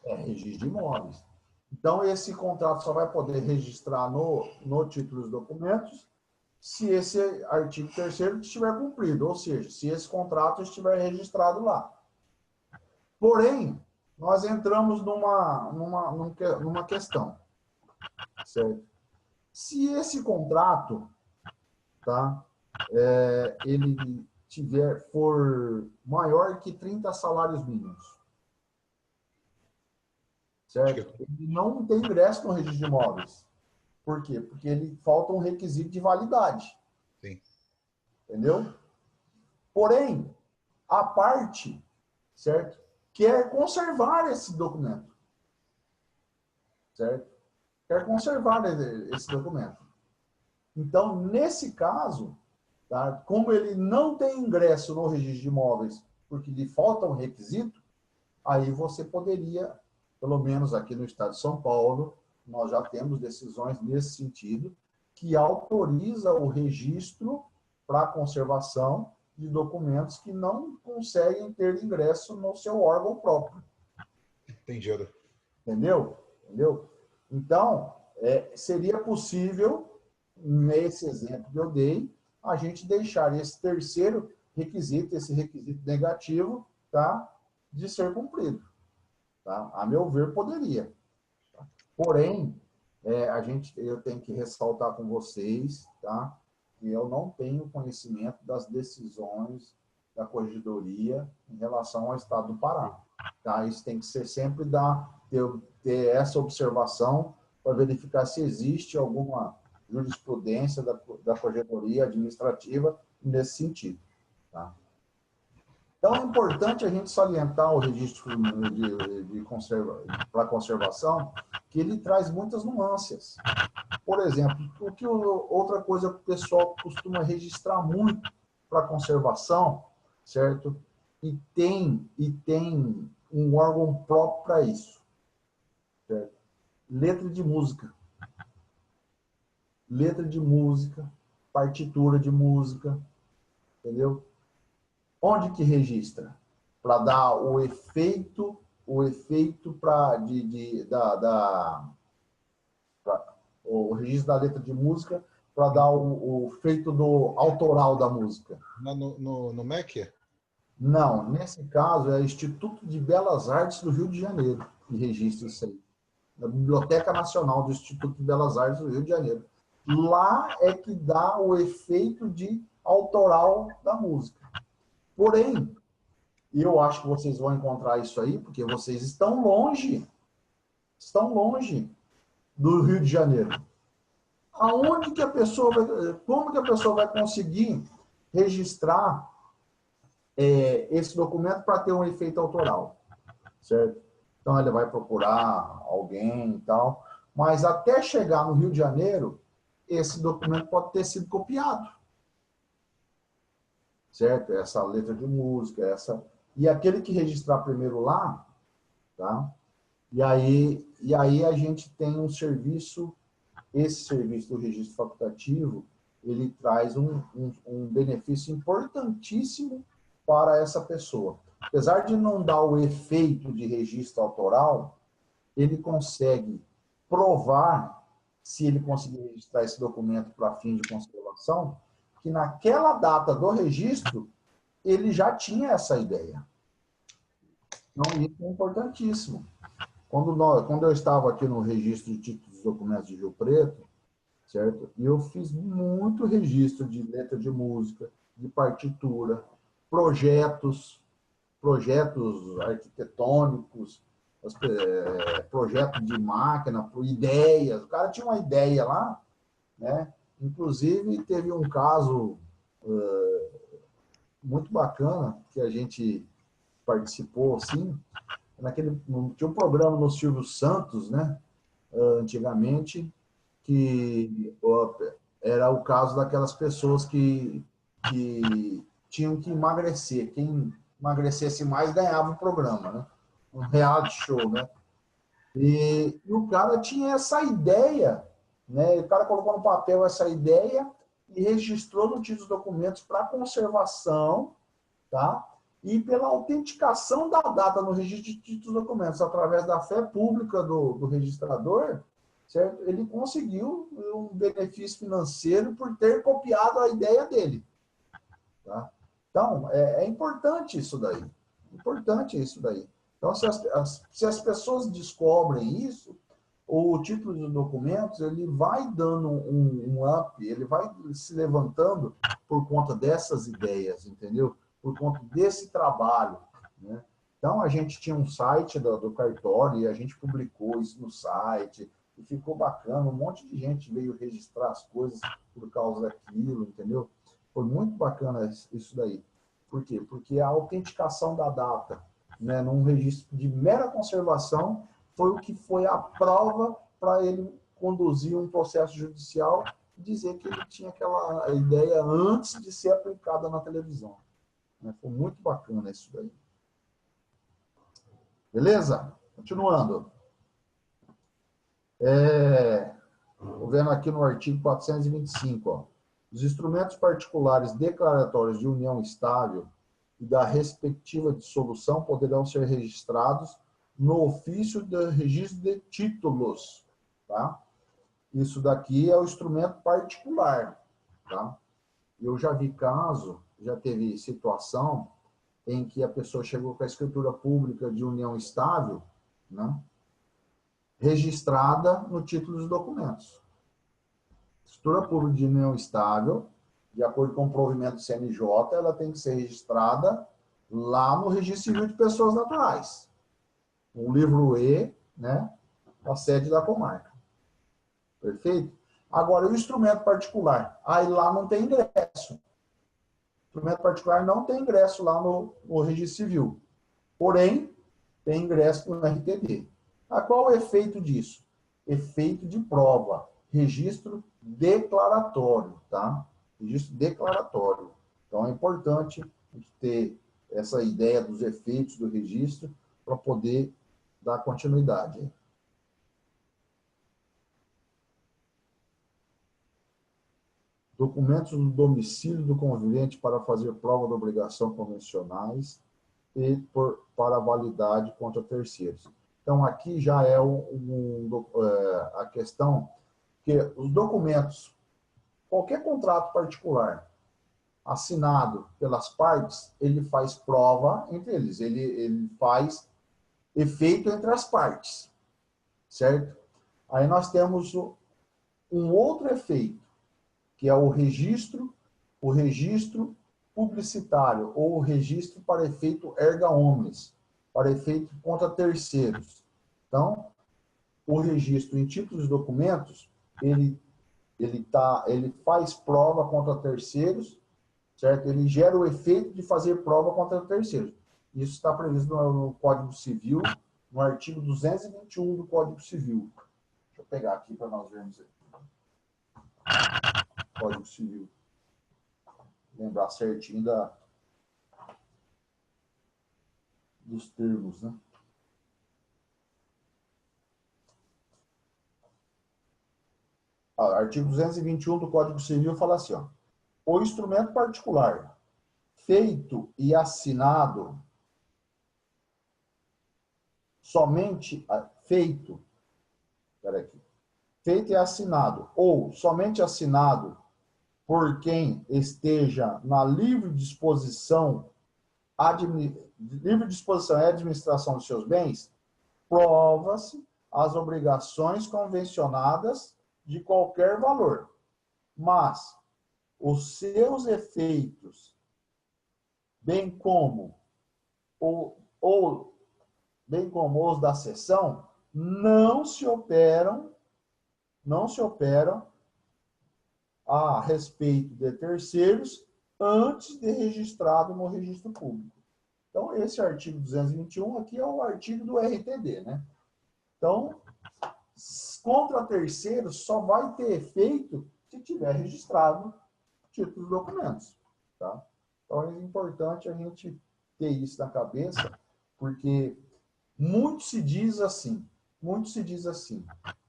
Speaker 2: Registro de imóveis. Então, esse contrato só vai poder registrar no título dos documentos se esse artigo 3º estiver cumprido, ou seja, se esse contrato estiver registrado lá. Porém, nós entramos numa questão, certo? Se esse contrato, tá, ele for maior que 30 salários mínimos. Certo? Ele não tem ingresso no registro de imóveis. Por quê? Porque ele falta um requisito de validade.
Speaker 4: Sim.
Speaker 2: Entendeu? Porém, a parte, certo, quer conservar esse documento. Certo? Quer conservar esse documento. Então, nesse caso, tá, como ele não tem ingresso no registro de imóveis porque lhe falta um requisito, aí você poderia, pelo menos aqui no estado de São Paulo, nós já temos decisões nesse sentido, que autoriza o registro para conservação de documentos que não conseguem ter ingresso no seu órgão próprio.
Speaker 4: Entendido.
Speaker 2: Entendeu? Entendeu? Então, seria possível, nesse exemplo que eu dei, a gente deixar esse terceiro requisito, esse requisito negativo, tá, de ser cumprido. Tá? A meu ver, poderia. Tá? Porém, eu tenho que ressaltar com vocês, tá, que eu não tenho conhecimento das decisões da Corregedoria em relação ao Estado do Pará. Tá? Isso tem que ser sempre ter essa observação para verificar se existe alguma jurisprudência da Corregedoria Administrativa nesse sentido. Tá? Então, é importante a gente salientar o registro para conservação, que ele traz muitas nuances. Por exemplo, outra coisa que o pessoal costuma registrar muito para conservação, certo? E tem um órgão próprio para isso. Certo? Letra de música. Letra de música, partitura de música, entendeu? Onde que registra? Para dar o efeito o registro da letra de música, para dar o feito do autoral da música.
Speaker 4: No MEC?
Speaker 2: Não, nesse caso é o Instituto de Belas Artes do Rio de Janeiro que registra isso aí. Na Biblioteca Nacional do Instituto de Belas Artes do Rio de Janeiro. Lá é que dá o efeito de autoral da música. Porém, eu acho que vocês vão encontrar isso aí, porque vocês estão longe do Rio de Janeiro. Como que a pessoa vai conseguir registrar esse documento para ter um efeito autoral? Certo? Então, ele vai procurar alguém e tal, mas até chegar no Rio de Janeiro, esse documento pode ter sido copiado. Certo? Essa letra de música, e aquele que registrar primeiro lá, tá? E aí a gente tem um serviço, esse serviço do registro facultativo, ele traz um benefício importantíssimo para essa pessoa. Apesar de não dar o efeito de registro autoral, ele consegue provar, se ele conseguir registrar esse documento para fim de conservação, que naquela data do registro, ele já tinha essa ideia. Então, isso é importantíssimo. Quando eu estava aqui no registro de títulos e documentos de Rio Preto, certo? E eu fiz muito registro de letra de música, de partitura, projetos arquitetônicos, projetos de máquina, ideias. O cara tinha uma ideia lá, né? Inclusive, teve um caso muito bacana que a gente participou, assim, tinha um programa no Silvio Santos, né? Antigamente, que era o caso daquelas pessoas que tinham que emagrecer. Quem emagrecesse mais ganhava o programa, né? Um reality show, né? E o cara tinha essa ideia, né? O cara colocou no papel essa ideia e registrou no título dos documentos para conservação, tá? E pela autenticação da data no registro de títulos e documentos, através da fé pública do registrador, certo? Ele conseguiu um benefício financeiro por ter copiado a ideia dele. Tá? Então, é importante isso daí. Importante isso daí. Então, se as pessoas descobrem isso, o título dos documentos, ele vai dando um up, ele vai se levantando por conta dessas ideias, entendeu? Por conta desse trabalho, né? Então, a gente tinha um site do cartório e a gente publicou isso no site e ficou bacana. Um monte de gente veio registrar as coisas por causa daquilo, entendeu? Foi muito bacana isso daí. Por quê? Porque a autenticação da data, né, num registro de mera conservação foi o que foi a prova para ele conduzir um processo judicial e dizer que ele tinha aquela ideia antes de ser aplicada na televisão. Foi muito bacana isso daí. Beleza? Continuando. Estou vendo aqui no artigo 425, ó. Os instrumentos particulares declaratórios de união estável e da respectiva dissolução poderão ser registrados no ofício de registro de títulos, tá? Isso daqui é o instrumento particular, tá? Eu já vi caso, já teve situação em que a pessoa chegou com a escritura pública de união estável, né, registrada no título dos documentos. Escritura pública de união estável, de acordo com o provimento do CNJ, ela tem que ser registrada lá no Registro Civil de Pessoas Naturais. Um livro E, né, a sede da comarca. Perfeito? Agora, o instrumento particular, aí lá não tem ingresso. O instrumento particular não tem ingresso lá no Registro Civil. Porém, tem ingresso no RTD. Qual é o efeito disso? Efeito de prova. Registro declaratório, tá? Registro declaratório. Então, é importante a gente ter essa ideia dos efeitos do registro para poder dar continuidade. Documentos do domicílio do convivente para fazer prova da obrigação convencionais e para validade contra terceiros. Então, aqui já é a questão que os documentos, qualquer contrato particular assinado pelas partes, ele faz prova entre eles, ele faz efeito entre as partes, certo? Aí nós temos um outro efeito, que é o registro publicitário, ou o registro para efeito erga omnes, para efeito contra terceiros. Então, o registro em títulos e documentos, ele faz prova contra terceiros, certo? Ele gera o efeito de fazer prova contra terceiros. Isso está previsto no Código Civil, no artigo 221 do Código Civil. Deixa eu pegar aqui para nós vermos aqui. Código Civil. Lembrar certinho dos termos, né? Artigo 221 do Código Civil fala assim, ó. O instrumento particular feito e assinado feito e assinado ou somente assinado por quem esteja na livre disposição e administração dos seus bens, prova-se as obrigações convencionadas de qualquer valor, mas os seus efeitos, bem como os da cessão, não se operam a respeito de terceiros antes de registrado no registro público. Então, esse artigo 221 aqui é o artigo do RTD, né? Então, contra terceiros só vai ter efeito se tiver registrado título dos documentos, tá? Então, é importante a gente ter isso na cabeça, porque muito se diz assim,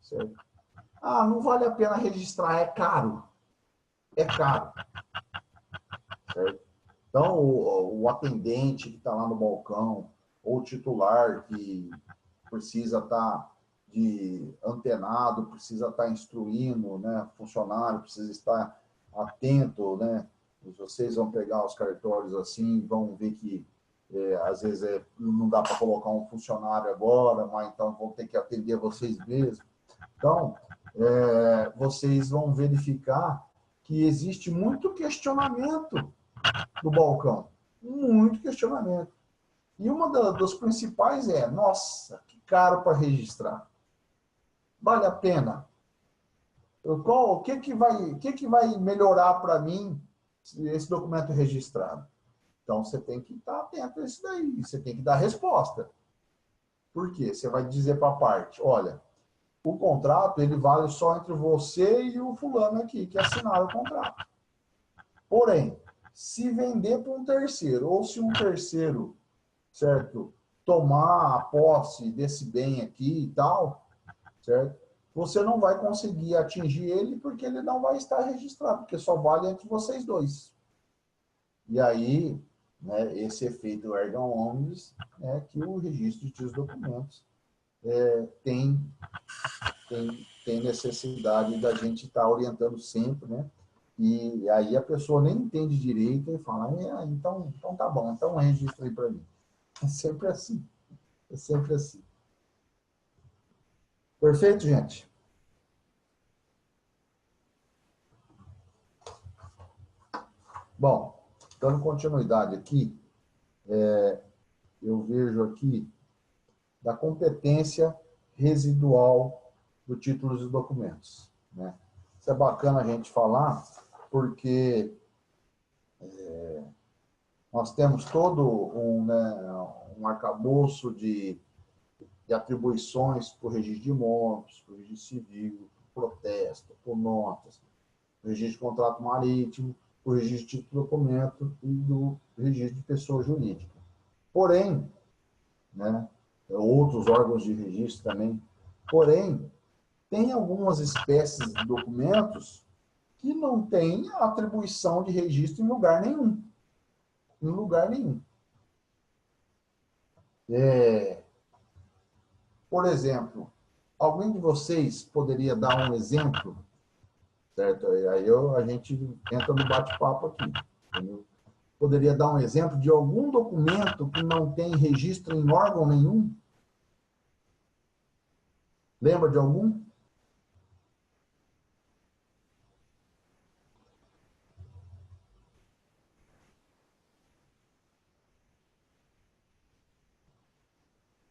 Speaker 2: certo? Não vale a pena registrar, é caro. Certo? Então, o atendente que está lá no balcão, ou o titular que precisa estar antenado, precisa estar instruindo, né? Funcionário precisa estar atento, né? Vocês vão pegar os cartórios assim, vão ver que às vezes não dá para colocar um funcionário agora, mas então vão ter que atender vocês mesmos. Então, vocês vão verificar que existe muito questionamento do balcão. Muito questionamento. E uma das principais é, nossa, que caro para registrar. Vale a pena? O que vai melhorar para mim esse documento registrado? Então, você tem que estar atento a isso daí. Você tem que dar resposta. Por quê? Você vai dizer para a parte, olha, o contrato ele vale só entre você e o fulano aqui, que assinaram o contrato. Porém, se vender para um terceiro, ou se um terceiro, certo, tomar a posse desse bem aqui e tal, certo? Você não vai conseguir atingir ele porque ele não vai estar registrado, porque só vale entre vocês dois. E aí, né, esse efeito erga omnes, né, que o registro de títulos e documentos tem necessidade da gente estar orientando sempre, né? E aí a pessoa nem entende direito e fala, então tá bom, então registra aí para mim. É sempre assim. É sempre assim. Perfeito, gente? Bom, dando continuidade aqui, eu vejo aqui da competência residual do títulos e documentos, né? Isso é bacana a gente falar, porque nós temos todo um arcabouço de atribuições para o registro de imóveis, para o registro civil, para o protesto, por notas, para o registro de contrato marítimo, para o registro de título de documento e do registro de pessoa jurídica. Porém, né, outros órgãos de registro também, porém, tem algumas espécies de documentos que não têm atribuição de registro em lugar nenhum. Em lugar nenhum. Por exemplo, alguém de vocês poderia dar um exemplo, certo? Aí a gente entra no bate-papo aqui. Entendeu? Poderia dar um exemplo de algum documento que não tem registro em órgão nenhum? Lembra de algum?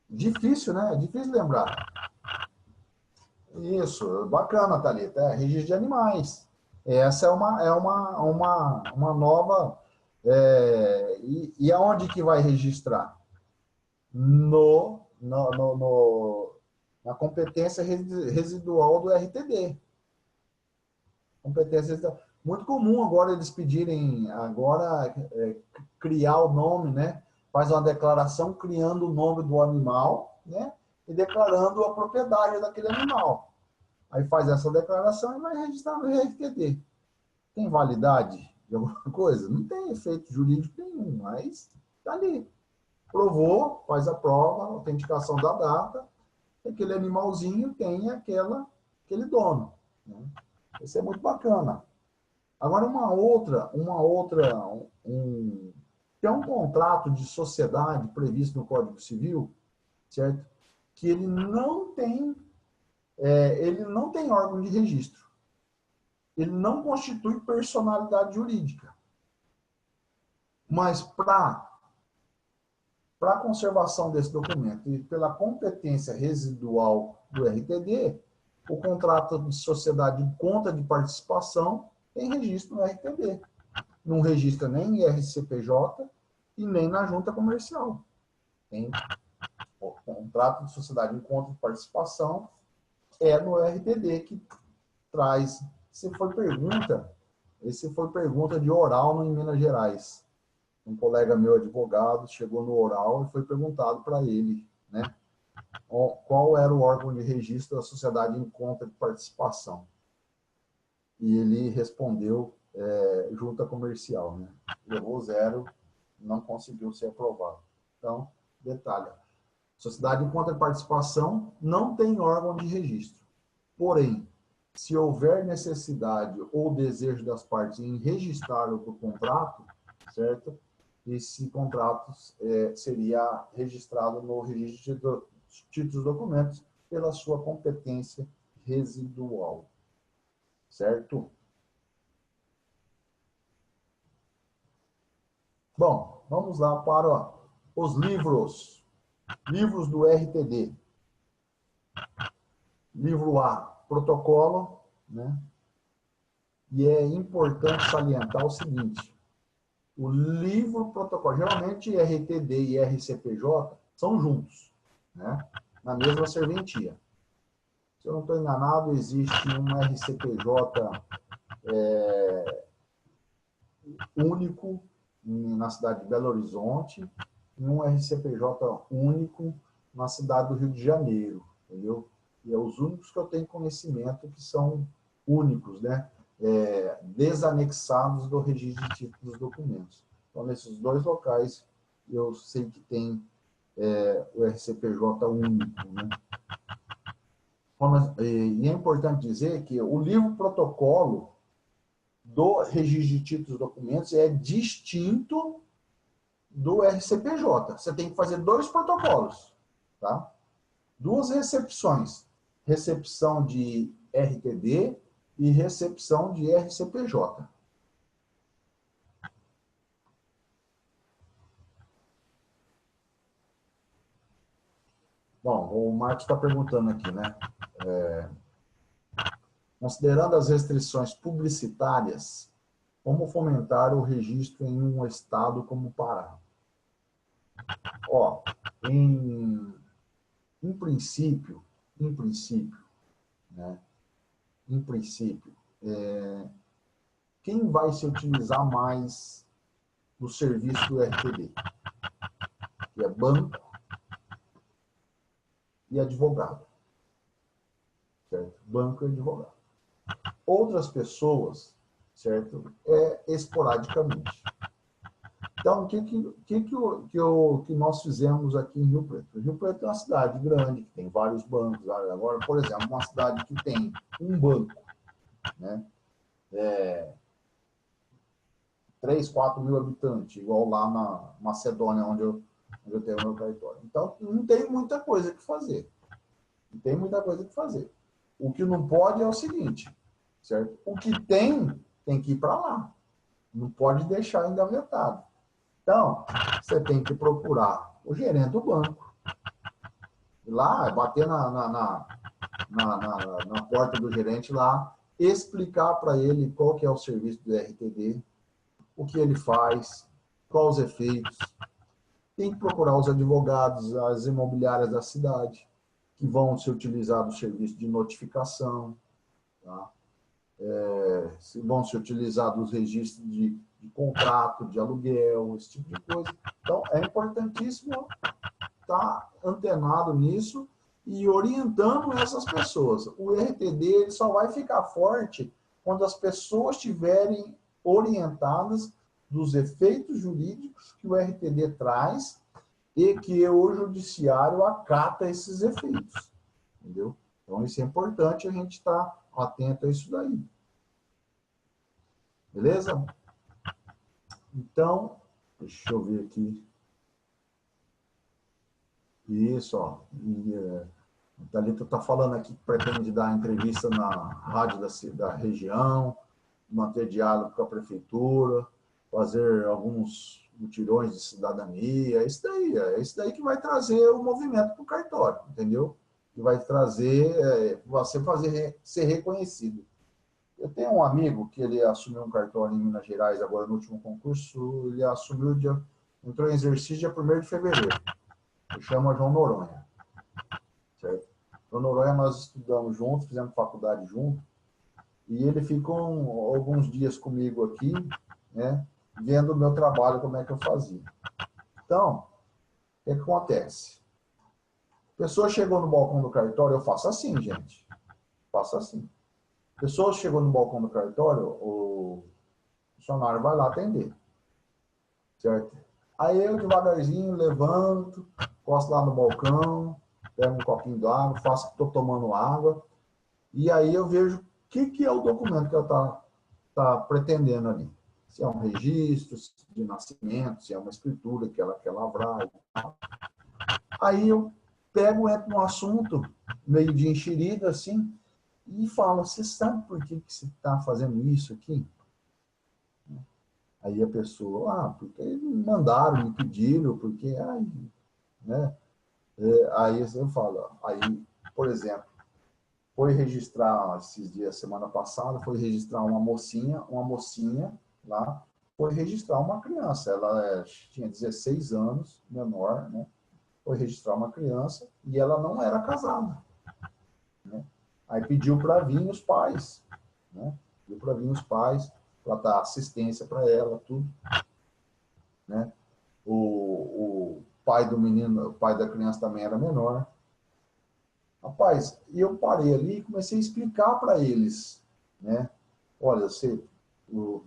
Speaker 2: Difícil, né? Difícil lembrar. Isso, bacana, Thalita. Registro de animais. Essa é uma nova... e aonde que vai registrar? Na competência residual do RTD. Competência residual. Muito comum agora eles pedirem, criar o nome, né? Faz uma declaração criando o nome do animal, né? E declarando a propriedade daquele animal. Aí faz essa declaração e vai registrar no RTD. Tem validade de alguma coisa? Não tem efeito jurídico nenhum, mas está ali. Provou, faz a prova, autenticação da data, aquele animalzinho tem aquele dono. Né? Isso é muito bacana. Agora, tem um contrato de sociedade previsto no Código Civil, certo? Que ele não tem órgão de registro. Ele não constitui personalidade jurídica. Mas para a conservação desse documento e pela competência residual do RTD, o contrato de sociedade em conta de participação tem registro no RTD. Não registra nem em RCPJ e nem na junta comercial. Tem o contrato de sociedade em conta de participação é no RTD que traz. Esse foi pergunta de oral em Minas Gerais. Um colega meu advogado chegou no oral e foi perguntado para ele, né, qual era o órgão de registro da sociedade em conta de participação. E ele respondeu junta comercial, né? Levou 0, não conseguiu ser aprovado. Então, detalhe. Sociedade em conta de participação não tem órgão de registro. Porém, se houver necessidade ou desejo das partes em registrar o contrato, certo? Esse contrato seria registrado no registro de títulos e documentos pela sua competência residual. Certo? Bom, vamos lá para os livros. Livros do RTD. Livro A, protocolo, né? E é importante salientar o seguinte: o livro protocolo, geralmente RTD e RCPJ são juntos, né? Na mesma serventia. Se eu não estou enganado, existe um RCPJ único na cidade de Belo Horizonte e um RCPJ único na cidade do Rio de Janeiro, entendeu? E é os únicos que eu tenho conhecimento que são únicos, né? Desanexados do registro de títulos dos documentos. Então, nesses dois locais, eu sei que tem o RCPJ único, né? E é importante dizer que o livro protocolo do registro de títulos e documentos é distinto do RCPJ. Você tem que fazer dois protocolos, tá? Duas recepções. Recepção de RTD e recepção de RCPJ. Bom, o Marcos está perguntando aqui, né? Considerando as restrições publicitárias, como fomentar o registro em um estado como o Pará? Ó, em princípio, né? Em princípio, quem vai se utilizar mais do serviço do RTD? Que é banco e advogado. Certo? Banco e advogado. Outras pessoas, certo? Esporadicamente. Então, o que nós fizemos aqui em Rio Preto? Rio Preto é uma cidade grande, que tem vários bancos. Agora, por exemplo, uma cidade que tem um banco, né? 3, 4 mil habitantes, igual lá na Macedônia, onde eu tenho meu cartório. Então, não tem muita coisa que fazer. Não tem muita coisa que fazer. O que não pode é o seguinte, certo? O que tem que ir para lá. Não pode deixar engavetado. Então, você tem que procurar o gerente do banco. Ir lá, bater na porta do gerente lá, explicar para ele qual que é o serviço do RTD, o que ele faz, quais os efeitos. Tem que procurar os advogados, as imobiliárias da cidade, que vão se utilizar do serviço de notificação, tá? Vão se utilizar dos registros de contrato, de aluguel, esse tipo de coisa. Então, é importantíssimo estar antenado nisso e orientando essas pessoas. O RTD ele só vai ficar forte quando as pessoas estiverem orientadas dos efeitos jurídicos que o RTD traz e que o judiciário acata esses efeitos. Entendeu? Então, isso é importante a gente estar atento a isso daí. Beleza? Então, deixa eu ver aqui. Isso, ó. A Thalita está falando aqui que pretende dar entrevista na rádio da região, manter diálogo com a prefeitura, fazer alguns mutirões de cidadania. É isso daí que vai trazer o movimento para o cartório, entendeu? Que vai trazer você ser reconhecido. Eu tenho um amigo que ele assumiu um cartório em Minas Gerais agora no último concurso, ele entrou em exercício dia 1º de fevereiro. Ele chama João Noronha. Certo? João Noronha nós estudamos juntos, fizemos faculdade junto, e ele ficou alguns dias comigo aqui, né, vendo o meu trabalho, como é que eu fazia. Então, o que acontece? A pessoa chegou no balcão do cartório, eu faço assim, gente. Faço assim. A pessoa chegou no balcão do cartório, o funcionário vai lá atender. Certo? Aí eu, devagarzinho, levanto, posto lá no balcão, pego um copinho d'água, faço que estou tomando água, e aí eu vejo o que é o documento que ela está pretendendo ali. Se é um registro de nascimento, se é uma escritura que ela quer lavrar. Aí eu pego, entro no assunto, meio de enxerida, assim, e fala, você sabe por que você está fazendo isso aqui? Aí a pessoa, porque me mandaram, me pediram, porque, né? Aí eu falo, aí, por exemplo, foi registrar, esses dias, semana passada, foi registrar uma mocinha lá, foi registrar uma criança, ela tinha 16 anos, menor, né? Foi registrar uma criança e ela não era casada, né? Aí pediu para vir os pais, né? Pediu para vir os pais, para dar assistência para ela, tudo, né? O pai do menino, o pai da criança também era menor. Rapaz, eu parei ali e comecei a explicar para eles, né? Olha,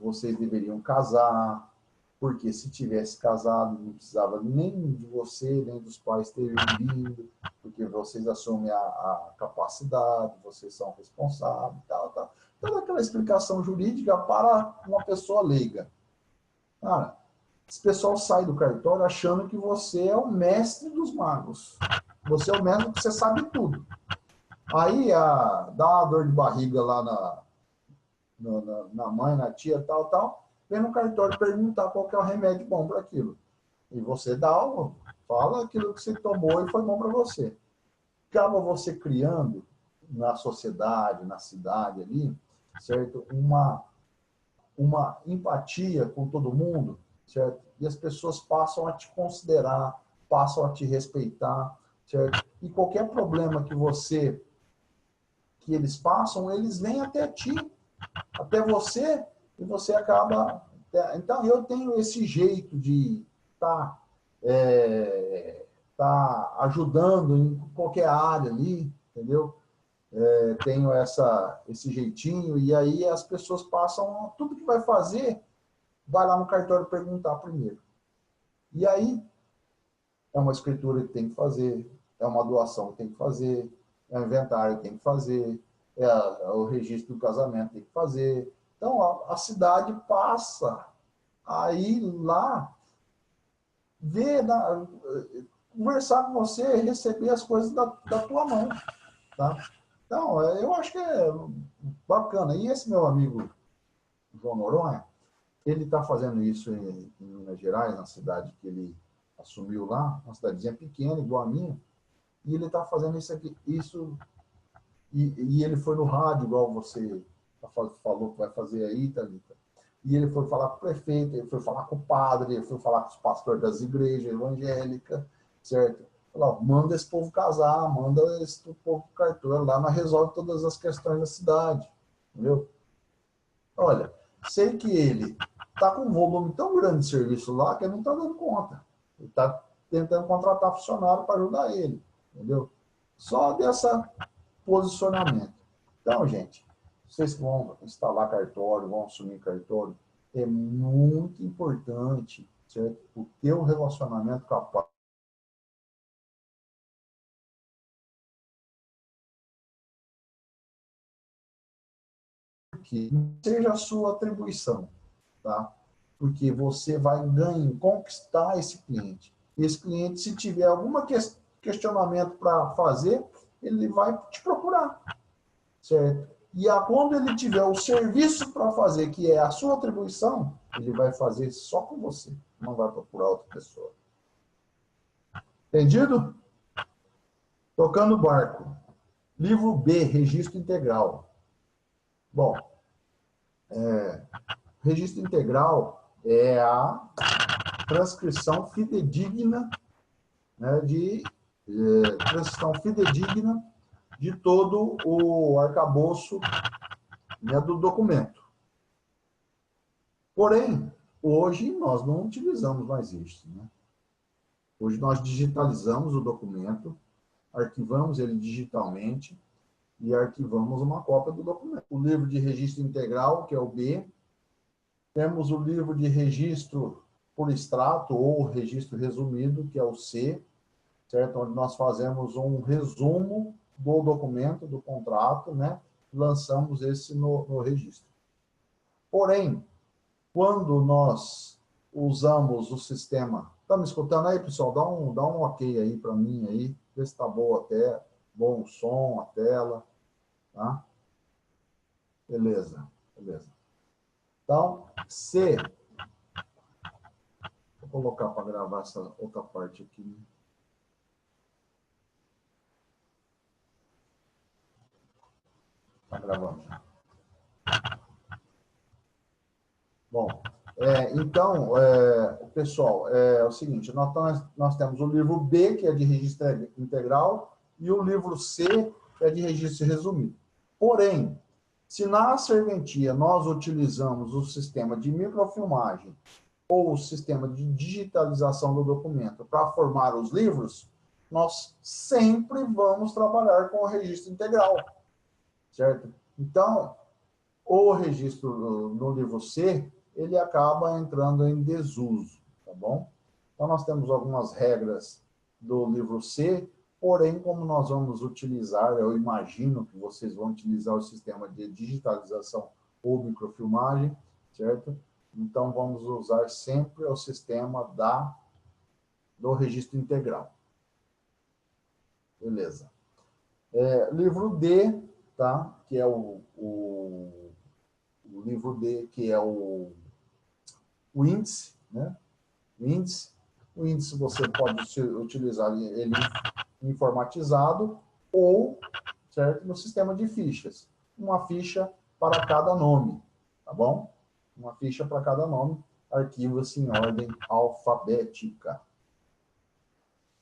Speaker 2: vocês deveriam casar, porque se tivesse casado, não precisava nem de você, nem dos pais terem vindo, porque vocês assumem a capacidade, vocês são responsáveis, tal. Toda aquela explicação jurídica para uma pessoa leiga. Cara, esse pessoal sai do cartório achando que você é o mestre dos magos. Você é o mestre que você sabe tudo. Aí dá uma dor de barriga lá na mãe, na tia, tal. Vem no cartório perguntar qual que é o remédio bom para aquilo. E você fala aquilo que você tomou e foi bom para você. Acaba você criando na sociedade, na cidade ali, certo? Uma empatia com todo mundo, certo? E as pessoas passam a te considerar, passam a te respeitar, certo? E qualquer problema que eles passam, eles vêm até ti, até você, e você acaba... Então, eu tenho esse jeito de estar ajudando em qualquer área ali, entendeu? Tenho esse jeitinho, e aí as pessoas passam, tudo que vai fazer, vai lá no cartório perguntar primeiro. E aí, é uma escritura que tem que fazer, é uma doação que tem que fazer, é um inventário que tem que fazer, o registro do casamento tem que fazer. Então, a cidade passa a ir lá, ver, conversar com você, receber as coisas da tua mão, tá? Então, eu acho que é bacana. E esse meu amigo, João Noronha, ele está fazendo isso em Minas Gerais, na cidade que ele assumiu lá, uma cidadezinha pequena, igual a minha, e ele está fazendo isso, e ele foi no rádio, igual você falou que vai fazer aí, Thalita. E ele foi falar com o prefeito, ele foi falar com o padre, ele foi falar com os pastores das igrejas evangélicas, certo? Falou, manda esse povo casar, manda esse povo pro cartório, lá nós resolve todas as questões da cidade, entendeu? Olha, sei que ele está com um volume tão grande de serviço lá que ele não está dando conta. Ele está tentando contratar funcionário para ajudar ele, entendeu? Só dessa posicionamento. Então, gente, vocês que vão instalar cartório, vão assumir cartório, é muito importante, certo? O teu relacionamento com a parte que não seja a sua atribuição, tá? Porque você vai conquistar esse cliente. Esse cliente, se tiver algum questionamento para fazer, ele vai te procurar, certo? E quando ele tiver o serviço para fazer, que é a sua atribuição, ele vai fazer só com você, não vai procurar outra pessoa. Entendido? Tocando o barco. Livro B, registro integral. Bom, registro integral é a transcrição fidedigna, né, transcrição fidedigna de todo o arcabouço, né, do documento. Porém, hoje nós não utilizamos mais isso, né? Hoje nós digitalizamos o documento, arquivamos ele digitalmente e arquivamos uma cópia do documento. O livro de registro integral, que é o B. Temos o livro de registro por extrato ou registro resumido, que é o C, certo? Onde nós fazemos um resumo do documento, do contrato, né? Lançamos esse no registro. Porém, quando nós usamos o sistema... Tá me escutando aí, pessoal? Dá um ok aí para mim aí, ver se está bom o som, a tela, tá? Beleza, beleza. Então, C. Vou colocar para gravar essa outra parte aqui. Está gravando. Bom, então, pessoal, é o seguinte, nós temos o livro B, que é de registro integral, e o livro C, que é de registro resumido. Porém, se na serventia nós utilizamos o sistema de microfilmagem ou o sistema de digitalização do documento para formar os livros, nós sempre vamos trabalhar com o registro integral, certo? Então, o registro no livro C, ele acaba entrando em desuso, tá bom? Então, nós temos algumas regras do livro C, porém, como nós vamos utilizar, eu imagino que vocês vão utilizar o sistema de digitalização ou microfilmagem, certo? Então, vamos usar sempre o sistema do registro integral. Beleza. Livro D, tá? Que é o livro D, que é o índice, né? O índice você pode utilizar ele informatizado ou, certo, no sistema de fichas. Uma ficha para cada nome, tá bom? Uma ficha para cada nome, arquiva-se em ordem alfabética.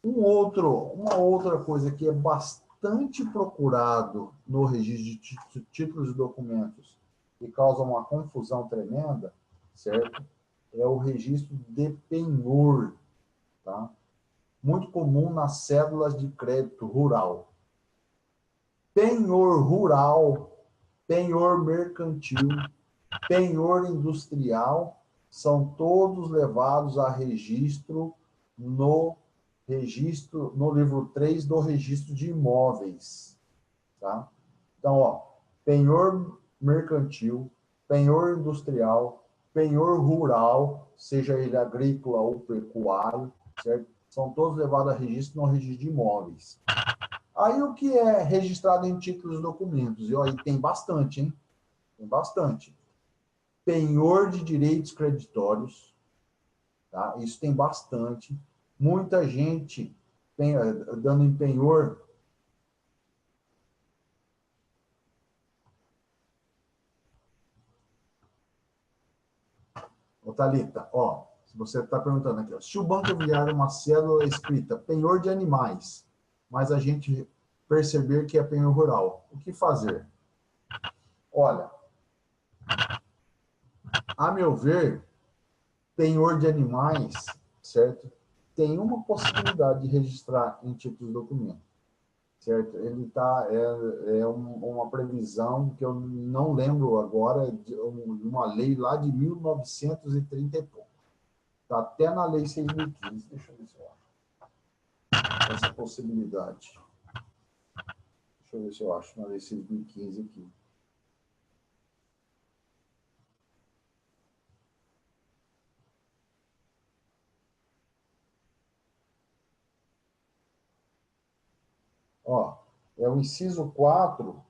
Speaker 2: Uma outra coisa que é bastante procurado no registro de títulos e documentos e causa uma confusão tremenda, certo? É o registro de penhor, tá? Muito comum nas cédulas de crédito rural. Penhor rural, penhor mercantil, penhor industrial, são todos levados a registro no livro 3 do registro de imóveis, tá? Então, ó, penhor mercantil, penhor industrial, penhor rural, seja ele agrícola ou pecuário, certo? São todos levados a registro no registro de imóveis. Aí o que é registrado em títulos e documentos? E ó, aí tem bastante, hein? Tem bastante. Penhor de direitos creditórios, tá? Isso tem bastante. Muita gente dando em penhor. Ô, Thalita, ó, se você está perguntando aqui, ó, se o banco enviar uma cédula escrita penhor de animais, mas a gente perceber que é penhor rural, o que fazer? Olha, a meu ver, penhor de animais, certo? Tem uma possibilidade de registrar em títulos de documento, certo? Ele uma previsão que eu não lembro agora, de uma lei lá de 1930 e pouco. Está até na lei 6.015. Deixa eu ver se eu acho essa possibilidade. Deixa eu ver se eu acho na lei 6.015 aqui. Ó, é o inciso 4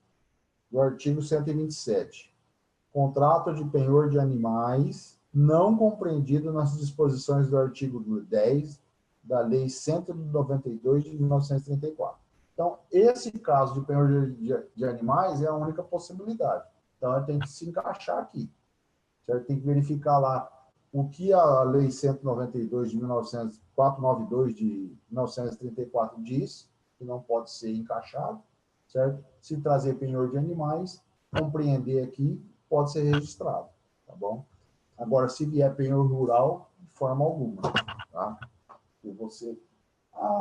Speaker 2: do artigo 127. Contrato de penhor de animais não compreendido nas disposições do artigo 10 da Lei 192 de 1934. Então, esse caso de penhor de animais é a única possibilidade. Então, tem que se encaixar aqui. Certo? Tem que verificar lá o que a Lei 192 de 492 de 1934 diz, que não pode ser encaixado, certo? Se trazer penhor de animais, compreender aqui, pode ser registrado, tá bom? Agora, se vier penhor rural, de forma alguma, tá? E você,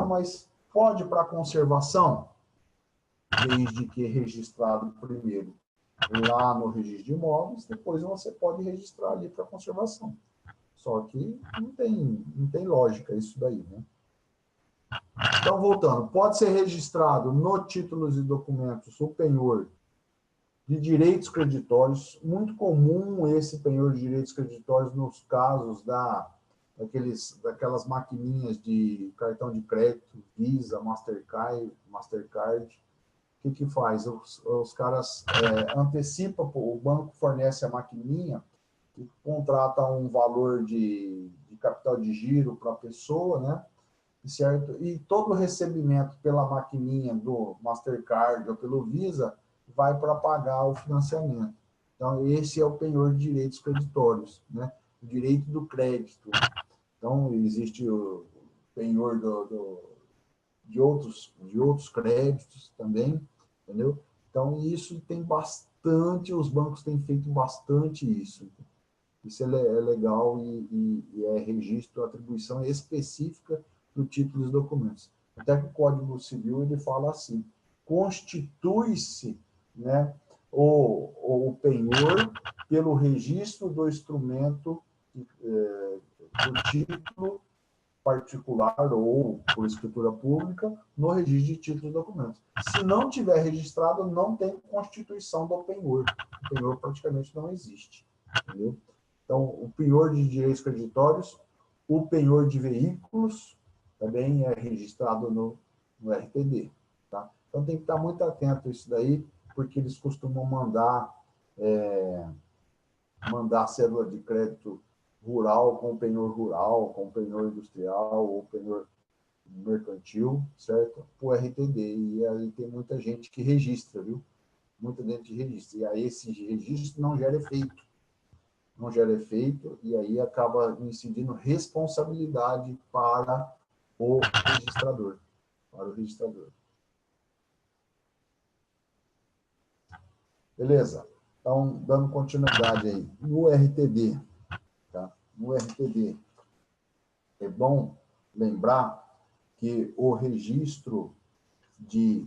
Speaker 2: mas pode para conservação? Desde que registrado primeiro lá no registro de imóveis, depois você pode registrar ali para conservação. Só que não tem lógica isso daí, né? Então, voltando, pode ser registrado no títulos e documentos o penhor de direitos creditórios, muito comum esse penhor de direitos creditórios nos casos daquelas maquininhas de cartão de crédito, Visa, Mastercard, que faz? Os caras antecipam, o banco fornece a maquininha, que contrata um valor de capital de giro para a pessoa, né? Certo? E todo o recebimento pela maquininha do Mastercard ou pelo Visa vai para pagar o financiamento. Então, esse é o penhor de direitos creditórios, né? O direito do crédito. Então, existe o penhor de outros créditos também, entendeu? Então, isso tem bastante, os bancos têm feito bastante isso. Isso é legal e é registro, atribuição específica do título dos documentos. Até que o Código Civil ele fala assim: constitui-se, né, o penhor pelo registro do instrumento do título particular ou por escritura pública no registro de títulos e documentos. Se não tiver registrado, não tem constituição do penhor. O penhor praticamente não existe, entendeu? Então, o penhor de direitos creditórios, o penhor de veículos também é registrado no RTD. Tá? Então, tem que estar muito atento a isso daí, porque eles costumam mandar cédula de crédito rural com penhor rural, com penhor industrial ou penhor mercantil, certo? Para o RTD. E aí tem muita gente que registra, viu? Muita gente registra. E aí esse registro não gera efeito. Não gera efeito e aí acaba incidindo responsabilidade para o registrador. Para o registrador. Beleza. Então, dando continuidade aí. No RTD, tá? No RTD, é bom lembrar que o registro de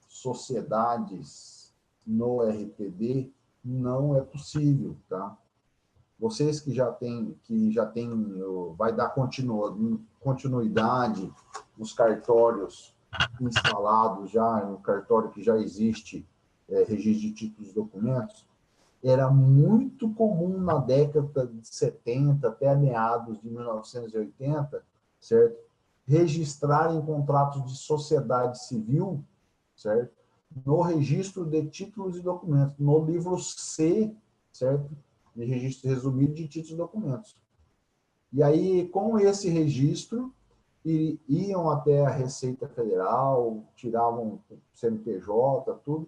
Speaker 2: sociedades no RTD não é possível, tá? Vocês que já têm, vai dar continuidade nos cartórios instalados já, no cartório que já existe, registro de títulos e documentos, era muito comum na década de 70 até meados de 1980, certo? Registrarem contratos de sociedade civil, certo? No registro de títulos e documentos, no livro C, certo? De registro resumido de títulos e documentos. E aí, com esse registro, iam até a Receita Federal, tiravam o CNPJ, tudo,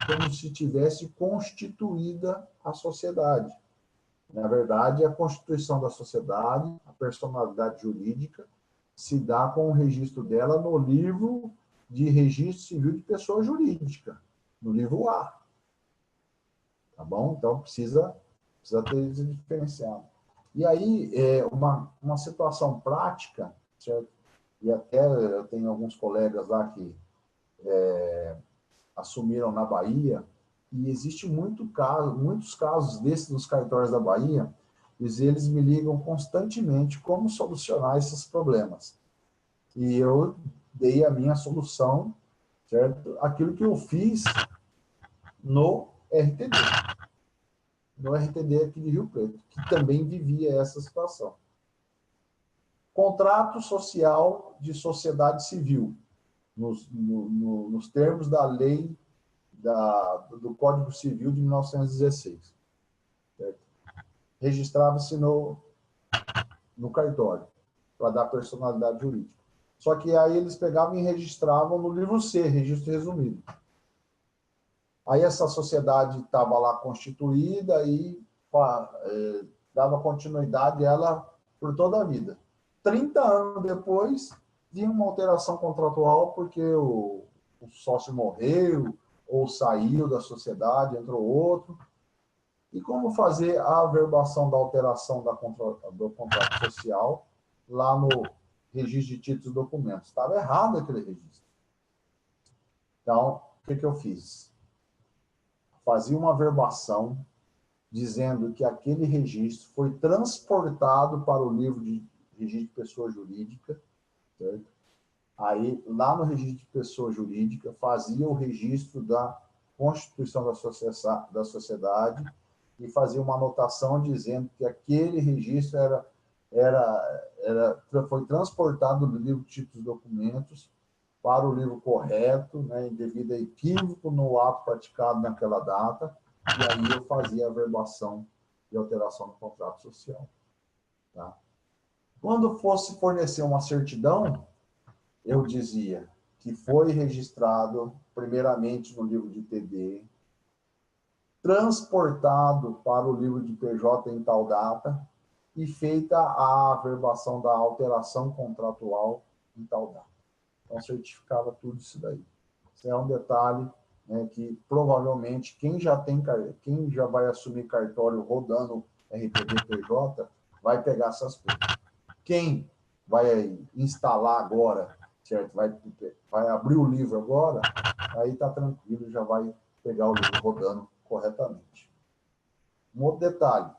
Speaker 2: como se tivesse constituída a sociedade. Na verdade, a constituição da sociedade, a personalidade jurídica, se dá com o registro dela no livro de registro civil de pessoa jurídica, no livro A. Tá bom? Então, precisa ter isso diferenciado. E aí, uma situação prática, certo? E até eu tenho alguns colegas lá que assumiram na Bahia, e existe muitos casos desses nos cartórios da Bahia, e eles me ligam constantemente como solucionar esses problemas. E eu dei a minha solução, certo? Aquilo que eu fiz no RTD. No RTD aqui de Rio Preto, que também vivia essa situação. Contrato social de sociedade civil, nos termos da lei do Código Civil de 1916. Registrava-se no cartório, para dar personalidade jurídica. Só que aí eles pegavam e registravam no livro C, registro resumido. Aí essa sociedade estava lá constituída e dava continuidade a ela por toda a vida. 30 anos depois, vinha uma alteração contratual porque o sócio morreu ou saiu da sociedade, entrou outro. E como fazer a averbação da alteração do contrato social lá no registro de títulos e documentos? Estava errado aquele registro. Então, o que eu fiz? Fazia uma averbação dizendo que aquele registro foi transportado para o livro de registro de pessoa jurídica, certo? Aí, lá no registro de pessoa jurídica, fazia o registro da constituição da sociedade e fazia uma anotação dizendo que aquele registro foi transportado do livro de títulos e documentos para o livro correto, né, devido a equívoco no ato praticado naquela data, e aí eu fazia a averbação de alteração no contrato social. Tá? Quando fosse fornecer uma certidão, eu dizia que foi registrado primeiramente no livro de TD, transportado para o livro de PJ em tal data e feita a averbação da alteração contratual em tal data. Então, certificava tudo isso daí. Isso é um detalhe, né, que provavelmente quem já vai assumir cartório rodando RTD PJ vai pegar essas coisas. Quem vai instalar agora, certo? Vai abrir o livro agora, aí está tranquilo, já vai pegar o livro rodando corretamente. Um outro detalhe,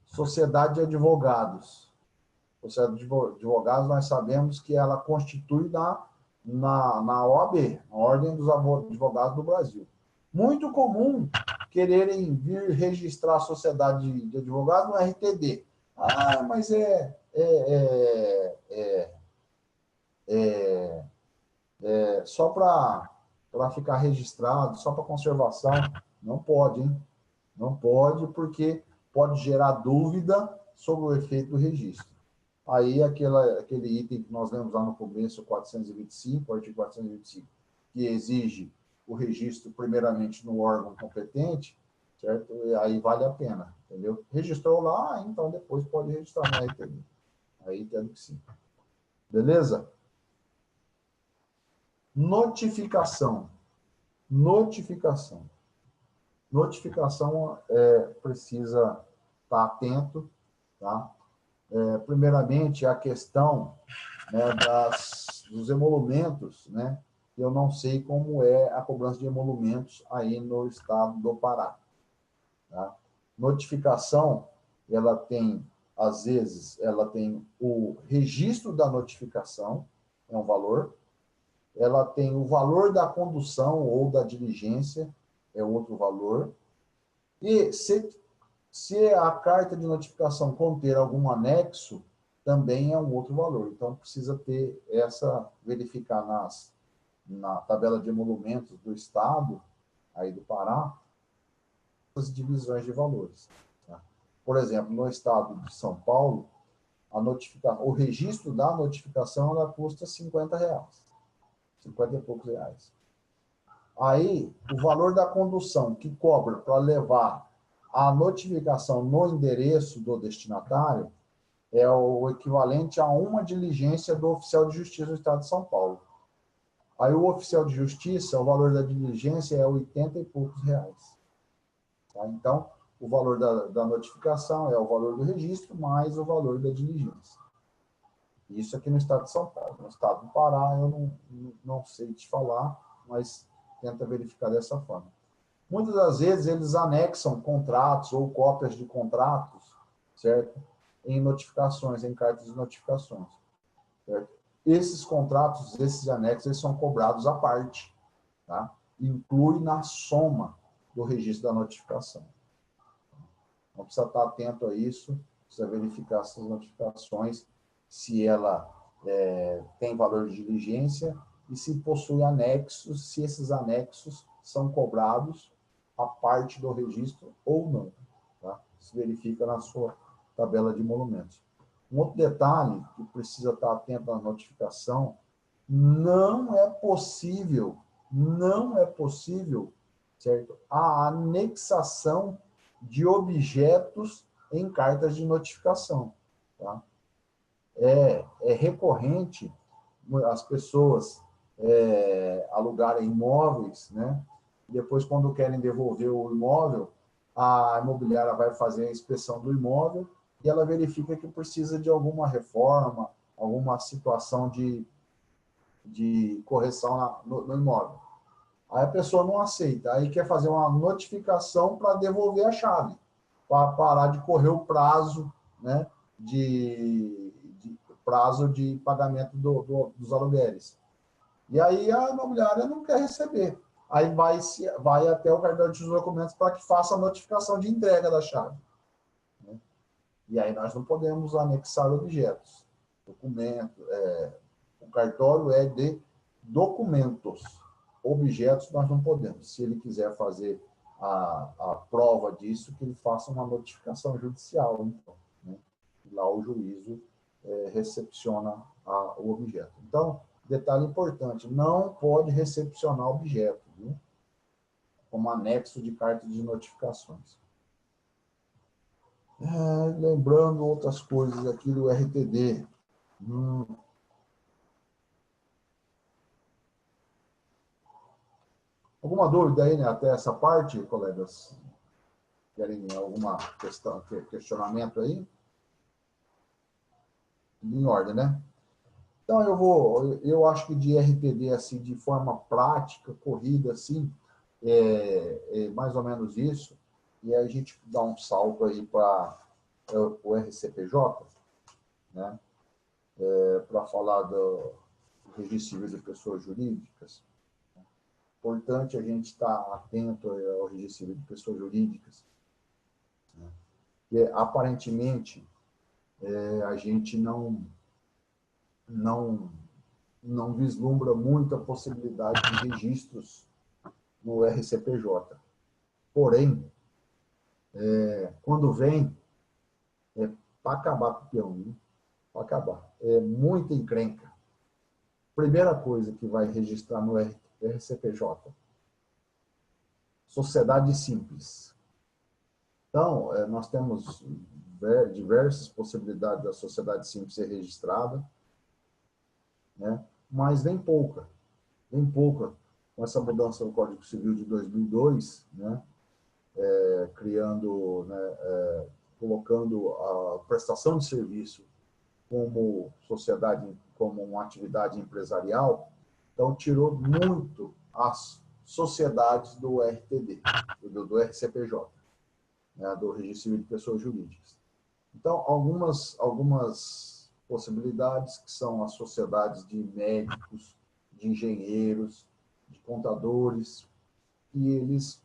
Speaker 2: sociedade de advogados. Sociedade de advogados, nós sabemos que ela constitui na OAB, na Ordem dos Advogados do Brasil. Muito comum quererem vir registrar a sociedade de advogados no RTD. Ah, mas só para ficar registrado, só para conservação. Não pode, hein? Não pode, porque pode gerar dúvida sobre o efeito do registro. Aí, aquele item que nós lemos lá no começo, 425, o artigo 425, que exige o registro primeiramente no órgão competente, certo? E aí vale a pena, entendeu? Registrou lá, então depois pode registrar na RTD. Aí entendo que sim. Beleza? Notificação. Notificação precisa estar atento, tá? Primeiramente, a questão, né, dos emolumentos, né? Eu não sei como é a cobrança de emolumentos aí no estado do Pará. Tá? Notificação, ela tem, às vezes, ela tem o registro da notificação, é um valor, ela tem o valor da condução ou da diligência, é outro valor, e se a carta de notificação conter algum anexo, também é um outro valor. Então, precisa verificar na tabela de emolumentos do Estado, aí do Pará, as divisões de valores. Tá? Por exemplo, no Estado de São Paulo, o registro da notificação ela custa R$50, 50 e poucos reais. Aí, o valor da condução que cobra para levar a notificação no endereço do destinatário é o equivalente a uma diligência do oficial de justiça do Estado de São Paulo. Aí o oficial de justiça, o valor da diligência é 80 e poucos reais. Tá? Então, o valor da notificação é o valor do registro mais o valor da diligência. Isso aqui no Estado de São Paulo. No Estado do Pará, eu não sei te falar, mas tenta verificar dessa forma. Muitas das vezes, eles anexam contratos ou cópias de contratos, certo? Em notificações, em cartas de notificações. Certo? Esses contratos, esses anexos, eles são cobrados à parte. Tá? Inclui na soma do registro da notificação. Então, precisa estar atento a isso, precisa verificar essas notificações, se ela tem valor de diligência e se possui anexos, se esses anexos são cobrados a parte do registro ou não. Tá? Se verifica na sua tabela de emolumentos. Um outro detalhe que precisa estar atento à notificação, não é possível, certo? A anexação de objetos em cartas de notificação. Tá? É recorrente as pessoas alugarem imóveis, né? Depois, quando querem devolver o imóvel, a imobiliária vai fazer a inspeção do imóvel e ela verifica que precisa de alguma reforma, alguma situação de correção no imóvel. Aí a pessoa não aceita, aí quer fazer uma notificação para devolver a chave, para parar de correr o prazo, né, prazo de pagamento dos aluguéis. E aí a imobiliária não quer receber. Aí vai até o cartório de documentos para que faça a notificação de entrega da chave. Né? E aí nós não podemos anexar objetos. O cartório é de documentos, objetos nós não podemos. Se ele quiser fazer a prova disso, que ele faça uma notificação judicial, então, né? Lá o juízo recepciona o objeto. Então, detalhe importante, não pode recepcionar objeto, viu? Como anexo de carta de notificações. Lembrando outras coisas aqui do RTD. Alguma dúvida aí, né, até essa parte, colegas? Querem alguma questionamento aí? Em ordem, né? Então, eu acho que de RTD, assim, de forma prática, corrida, assim, é mais ou menos isso. E aí a gente dá um salto aí para o RCPJ, né? Para falar do Registro Civil de Pessoas Jurídicas. Importante a gente estar atento ao Registro Civil de Pessoas Jurídicas, né? Porque, aparentemente, a gente não vislumbra muita possibilidade de registros no RCPJ. Porém, quando vem, é para acabar com o peão, né? Para acabar. É muita encrenca. Primeira coisa que vai registrar no RCPJ, sociedade simples. Então, nós temos diversas possibilidades da sociedade simples ser registrada, né? Mas vem pouca com essa mudança no Código Civil de 2002, né? Criando, né, colocando a prestação de serviço como sociedade, como uma atividade empresarial. Então, tirou muito as sociedades do RTD, do RCPJ, né, do Registro Civil de Pessoas Jurídicas. Então, algumas possibilidades, que são as sociedades de médicos, de engenheiros, de contadores, que eles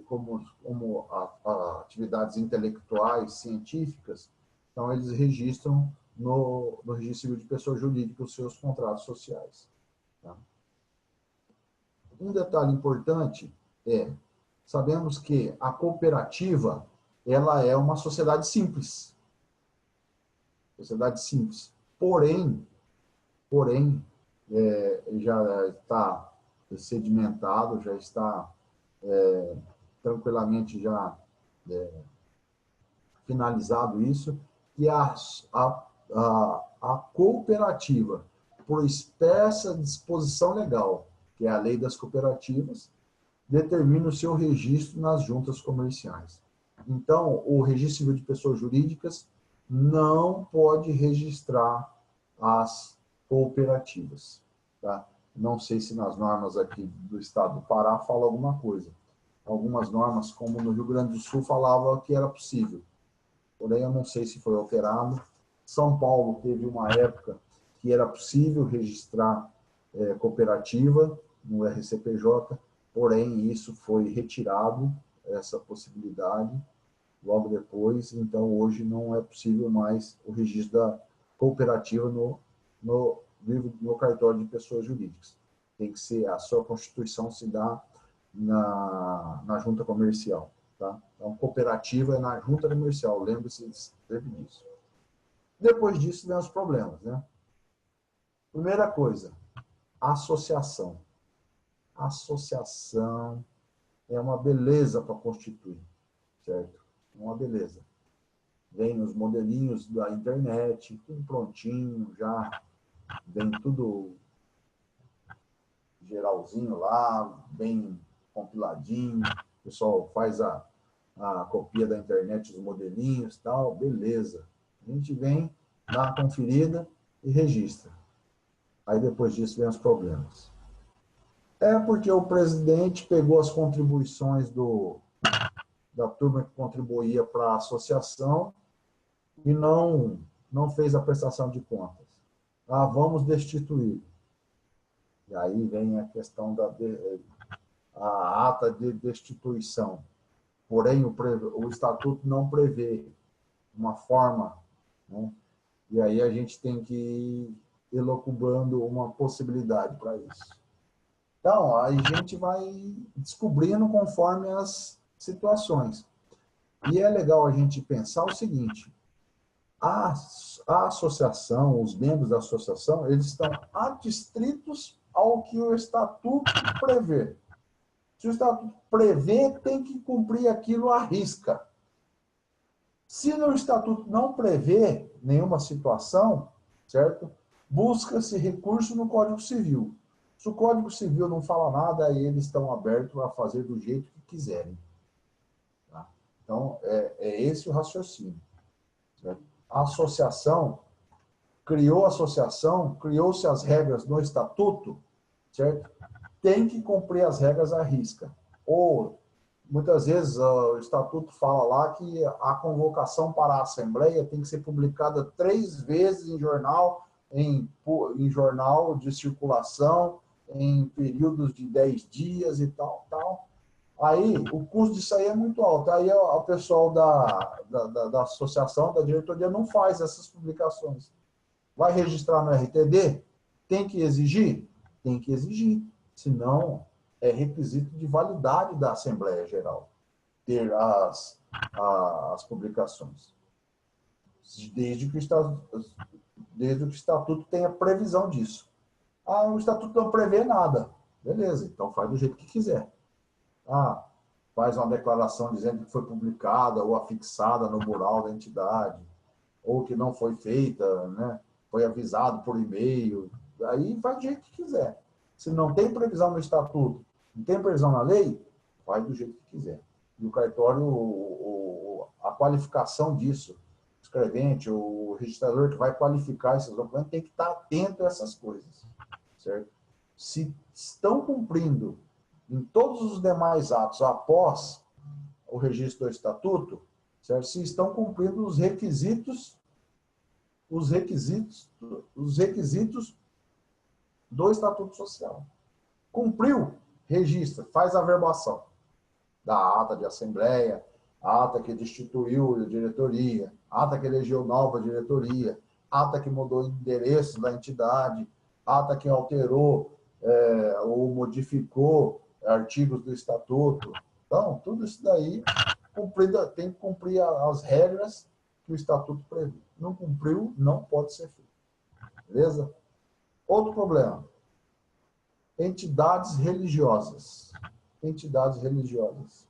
Speaker 2: como atividades intelectuais, científicas, então eles registram no Registro Civil de Pessoas Jurídicas os seus contratos sociais. Tá? Um detalhe importante sabemos que a cooperativa, ela é uma sociedade simples. Sociedade simples. Porém, já está sedimentado, já está tranquilamente já finalizado isso, e a cooperativa, por expressa disposição legal, que é a lei das cooperativas, determina o seu registro nas juntas comerciais. Então, o Registro Civil de Pessoas Jurídicas não pode registrar as cooperativas. Tá? Não sei se nas normas aqui do Estado do Pará fala alguma coisa. Algumas normas, como no Rio Grande do Sul, falavam que era possível. Porém, eu não sei se foi alterado. São Paulo teve uma época que era possível registrar cooperativa no RCPJ, porém, isso foi retirado, essa possibilidade, logo depois. Então, hoje não é possível mais o registro da cooperativa no cartório de pessoas jurídicas. Tem que ser, a sua constituição se dá na junta comercial. Tá? Então, cooperativa é na junta comercial, lembre-se sempre disso. Depois disso, vem os problemas, né? Primeira coisa, associação. Associação é uma beleza para constituir, certo? Uma beleza. Vem os modelinhos da internet, tudo prontinho, já vem tudo geralzinho lá, bem compiladinho. O pessoal faz a copia da internet, os modelinhos e tal, beleza. A gente vem, dá uma conferida e registra. Aí depois disso vem os problemas. Porque o presidente pegou as contribuições da turma que contribuía para a associação e não fez a prestação de contas. Vamos destituir. E aí vem a questão a ata de destituição. Porém, o estatuto não prevê uma forma, né? E aí a gente tem que elucubrando uma possibilidade para isso. Então, a gente vai descobrindo conforme as situações. E é legal a gente pensar o seguinte, a associação, os membros da associação, eles estão adstritos ao que o estatuto prevê. Se o estatuto prevê, tem que cumprir aquilo à risca. Se no estatuto não prevê nenhuma situação, certo? Busca-se recurso no Código Civil. Se o Código Civil não fala nada, aí eles estão abertos a fazer do jeito que quiserem. Tá? Então, é esse o raciocínio. Certo? A associação, criou-se as regras no estatuto, certo? Tem que cumprir as regras à risca. Ou, muitas vezes, o estatuto fala lá que a convocação para a Assembleia tem que ser publicada 3 vezes em jornal, em jornal de circulação, em períodos de 10 dias e tal. Aí, o custo disso aí é muito alto. Aí, o pessoal da associação, da diretoria, não faz essas publicações. Vai registrar no RTD? Tem que exigir? Tem que exigir. Senão, é requisito de validade da Assembleia Geral ter as publicações. Desde que o Estatuto tenha previsão disso. O Estatuto não prevê nada. Beleza, então faz do jeito que quiser. Faz uma declaração dizendo que foi publicada ou afixada no mural da entidade, ou que não foi feita, né? Foi avisado por e-mail. Aí faz do jeito que quiser. Se não tem previsão no Estatuto, não tem previsão na lei, faz do jeito que quiser. E o cartório, a qualificação disso, o escrevente, o registrador que vai qualificar esses documentos, tem que estar atento a essas coisas. Certo? Se estão cumprindo em todos os demais atos após o registro do Estatuto, certo? Se estão cumprindo os requisitos do Estatuto Social. Cumpriu, registra, faz a averbação da ata de assembleia, a ata que destituiu a diretoria, a ata que elegeu nova diretoria, ata que mudou o endereço da entidade, ata que alterou ou modificou artigos do Estatuto. Então, tudo isso daí tem que cumprir as regras que o Estatuto prevê. Não cumpriu, não pode ser feito. Beleza? Outro problema. Entidades religiosas. Entidades religiosas.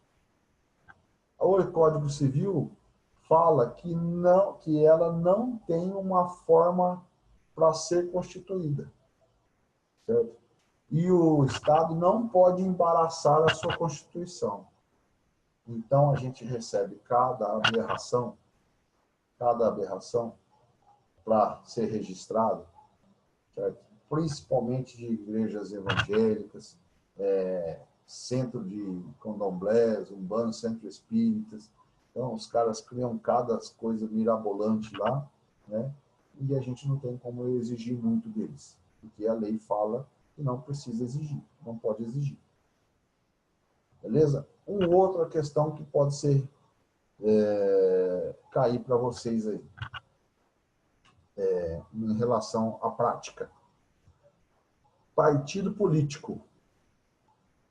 Speaker 2: O Código Civil fala que ela não tem uma forma para ser constituída. Certo? E o Estado não pode embaraçar a sua Constituição. Então, a gente recebe cada aberração para ser registrado, certo? Principalmente de igrejas evangélicas, centro de candomblés, umbanda, centro espíritas. Então, os caras criam cada coisa mirabolante lá, né? E a gente não tem como exigir muito deles, porque a lei fala que não precisa exigir, não pode exigir. Beleza? Uma outra questão que pode ser cair para vocês aí, em relação à prática. Partido político.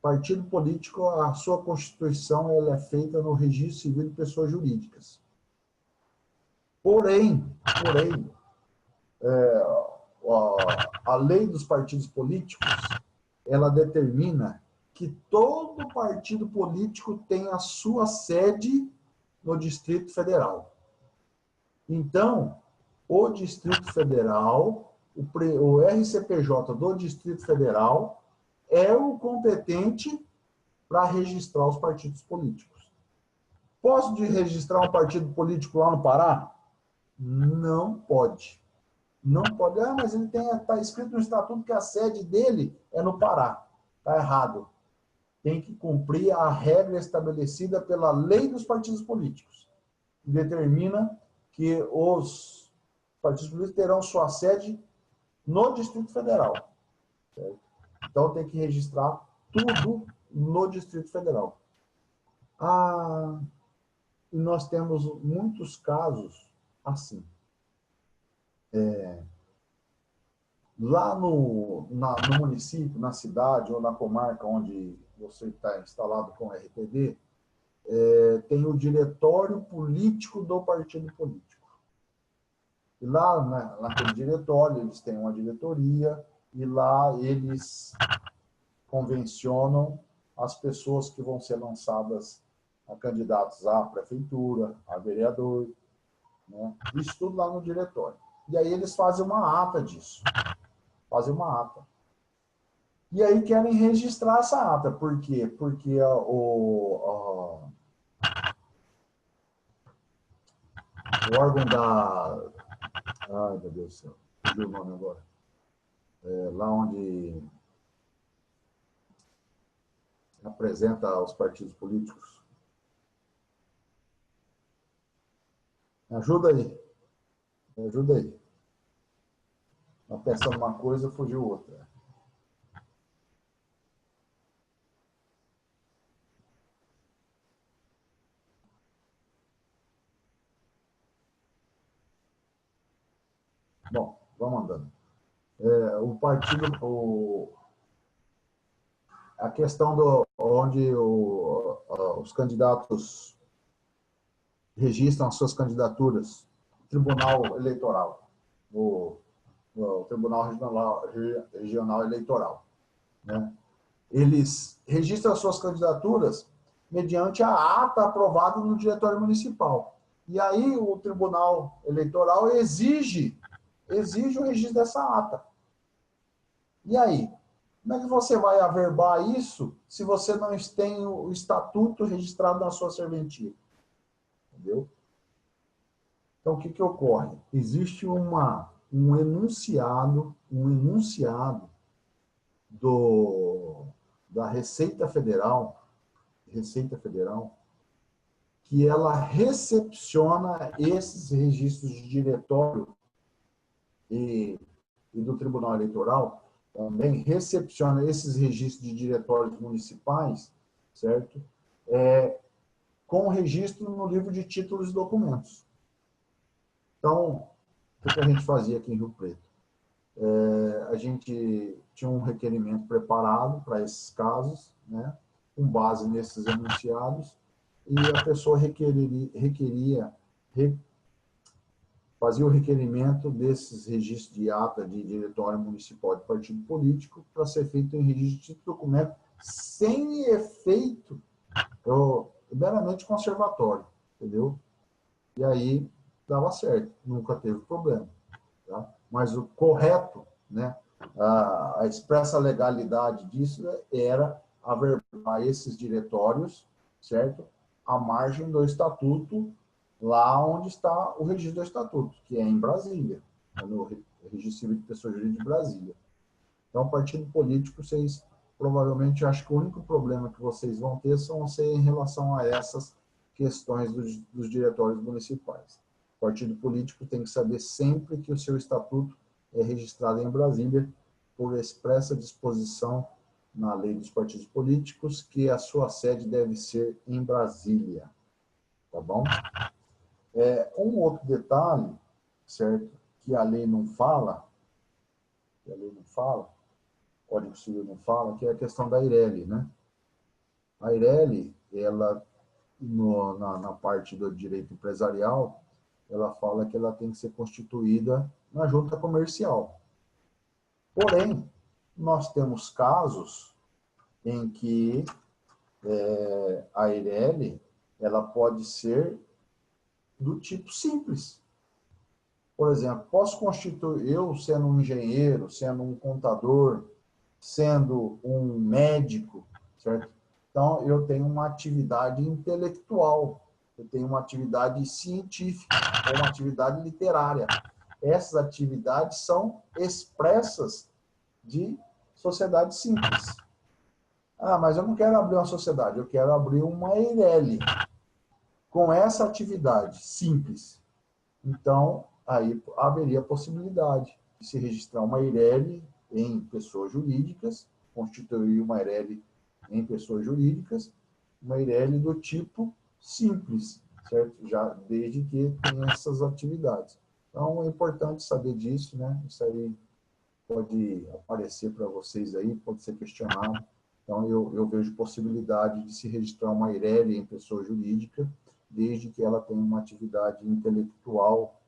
Speaker 2: Partido político, a sua constituição ela é feita no registro civil de pessoas jurídicas. Porém, a lei dos partidos políticos, ela determina que todo partido político tem a sua sede no Distrito Federal. Então, o Distrito Federal, o RCPJ do Distrito Federal, é o competente para registrar os partidos políticos. Posso registrar um partido político lá no Pará? Não pode. Não pode. Mas ele está escrito no estatuto que a sede dele é no Pará. Está errado. Tem que cumprir a regra estabelecida pela lei dos partidos políticos, que determina que os partidos políticos terão sua sede no Distrito Federal. Certo? Então, tem que registrar tudo no Distrito Federal. E nós temos muitos casos assim. Lá no município, na cidade ou na comarca onde você está instalado com RTD, tem o diretório político do partido político. E lá, né, naquele diretório, eles têm uma diretoria e lá eles convencionam as pessoas que vão ser lançadas a candidatos à prefeitura, a vereador, né? Isso tudo lá no diretório. E aí eles fazem uma ata disso. Fazem uma ata. E aí querem registrar essa ata. Por quê? Porque o órgão da... Ai, meu Deus do céu. Fugiu o nome agora. Lá onde apresenta os partidos políticos. Ajuda aí. Ajuda aí. Tá pensando uma coisa, fugiu outra. Bom, vamos andando. O partido, a questão onde os candidatos registram as suas candidaturas, Tribunal Eleitoral, o Tribunal Regional Eleitoral, né? Eles registram as suas candidaturas mediante a ata aprovada no diretório municipal. E aí o Tribunal Eleitoral exige o registro dessa ata. E aí? Como é que você vai averbar isso se você não tem o estatuto registrado na sua serventia? Entendeu? Então, o que ocorre? Existe um enunciado da Receita Federal, que ela recepciona esses registros de diretório e do Tribunal Eleitoral, também recepciona esses registros de diretórios municipais, certo? Com registro no livro de títulos e documentos. Então, o que a gente fazia aqui em Rio Preto? A gente tinha um requerimento preparado para esses casos, né, com base nesses enunciados, e a pessoa fazia o requerimento desses registros de ata de diretório municipal de partido político para ser feito em registro de documento sem efeito meramente conservatório, entendeu? E aí dava certo, nunca teve problema. Tá? Mas o correto, né, a expressa legalidade disso era averbar esses diretórios, certo? À margem do estatuto, lá onde está o registro do estatuto, que é em Brasília, no Registro Civil de Pessoa Jurídica de Brasília. Então, partido político, vocês provavelmente acham que o único problema que vocês vão ter são em relação a essas questões dos diretórios municipais. O partido político tem que saber sempre que o seu estatuto é registrado em Brasília por expressa disposição na lei dos partidos políticos que a sua sede deve ser em Brasília. Tá bom? Um outro detalhe, certo, que a lei não fala, o Código Civil não fala, que é a questão da Eireli, né? A Eireli, ela, na parte do direito empresarial, ela fala que ela tem que ser constituída na junta comercial. Porém, nós temos casos em que a Eireli, ela pode ser do tipo simples. Por exemplo, posso constituir, eu sendo um engenheiro, sendo um contador, sendo um médico, certo? Então, eu tenho uma atividade intelectual, eu tenho uma atividade científica, ou uma atividade literária. Essas atividades são expressas de sociedade simples. Ah, mas eu não quero abrir uma sociedade, eu quero abrir uma Eireli com essa atividade simples. Então, aí haveria a possibilidade de se registrar uma Eireli em pessoas jurídicas, constituir uma Eireli em pessoas jurídicas, uma Eireli do tipo simples, certo? Já desde que tenha essas atividades. Então, é importante saber disso, né? Isso aí pode aparecer para vocês aí, pode ser questionado. Então, eu vejo possibilidade de se registrar uma EIRELI em pessoa jurídica, desde que ela tenha uma atividade intelectual,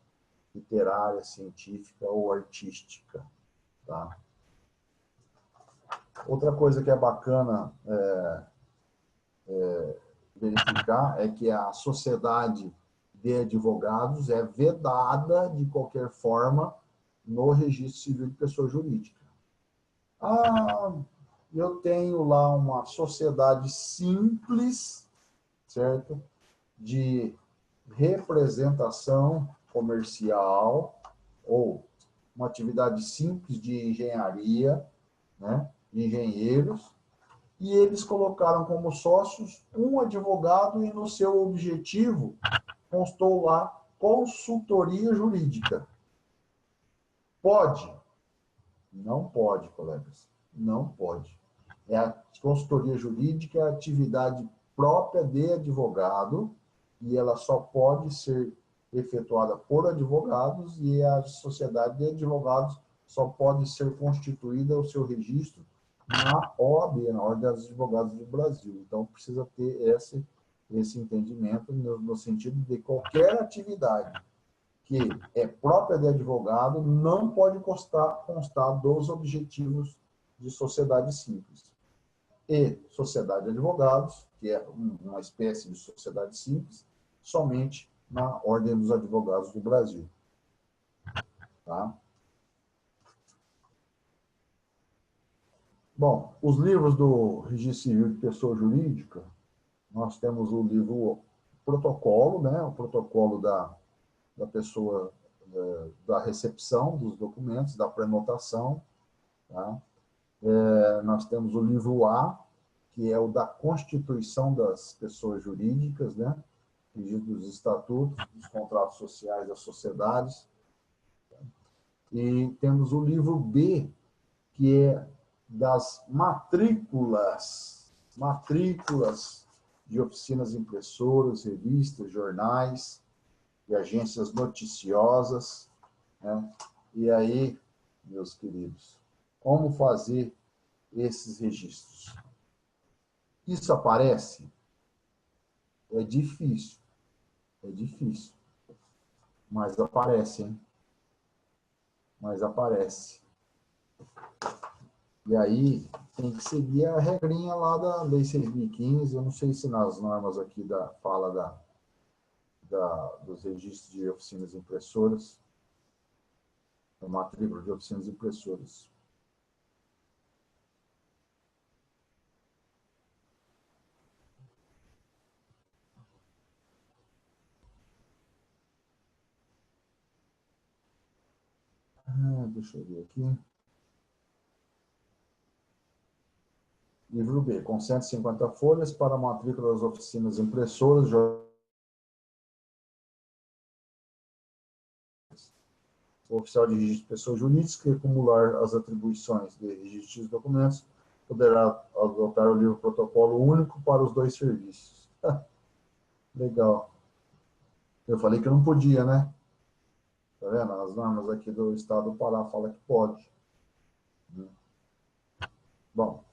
Speaker 2: literária, científica ou artística. Tá? Outra coisa que é bacana verificar é que a sociedade de advogados é vedada, de qualquer forma, no registro civil de pessoa jurídica. Eu tenho lá uma sociedade simples, certo? De representação comercial ou uma atividade simples de engenharia, né? De engenheiros, e eles colocaram como sócios um advogado e no seu objetivo constou lá consultoria jurídica. Pode? Não pode, colegas. Não pode. A consultoria jurídica é a atividade própria de advogado e ela só pode ser efetuada por advogados e a sociedade de advogados só pode ser constituída o seu registro na OAB, na Ordem dos Advogados do Brasil. Então, precisa ter esse entendimento no sentido de qualquer atividade que é própria de advogado não pode constar dos objetivos de sociedade simples. E sociedade de advogados, que é uma espécie de sociedade simples, somente na Ordem dos Advogados do Brasil. Tá? Bom, os livros do Registro Civil de Pessoa Jurídica, nós temos o livro protocolo, né? O protocolo da pessoa, da recepção dos documentos, da prenotação. Tá? Nós temos o livro A, que é o da constituição das pessoas jurídicas, né? Registro dos estatutos, dos contratos sociais das sociedades. E temos o livro B, que é das matrículas de oficinas impressoras, revistas, jornais e agências noticiosas, né? E aí, meus queridos, como fazer esses registros? Isso aparece? É difícil, mas aparece, hein? Mas aparece. E aí, tem que seguir a regrinha lá da Lei 6.015, eu não sei se nas normas aqui fala dos registros de oficinas impressoras, da matrícula de oficinas impressoras. Deixa eu ver aqui. Livro B, com 150 folhas para a matrícula das oficinas impressoras, o oficial de registro de pessoa jurídica que acumular as atribuições de registro de documentos poderá adotar o livro protocolo único para os dois serviços. Legal. Eu falei que eu não podia, né? Tá vendo? As normas aqui do Estado do Pará falam que pode. Bom,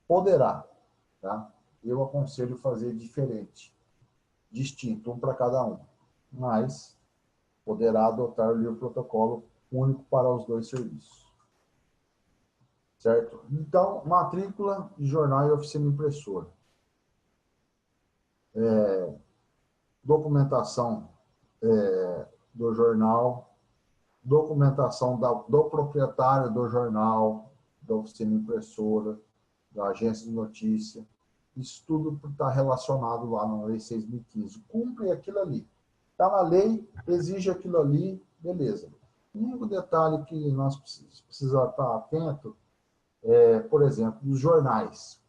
Speaker 2: poderá, tá? Eu aconselho fazer diferente, distinto, um para cada um, mas poderá adotar o livro protocolo único para os dois serviços. Certo? Então, matrícula de jornal e oficina impressora. Documentação do jornal, documentação do proprietário do jornal, da oficina impressora, da agência de notícia. Isso tudo está relacionado lá na Lei 6.015. Cumpre aquilo ali. Está na lei, exige aquilo ali, beleza. O único detalhe que nós precisamos estar atento por exemplo, os jornais.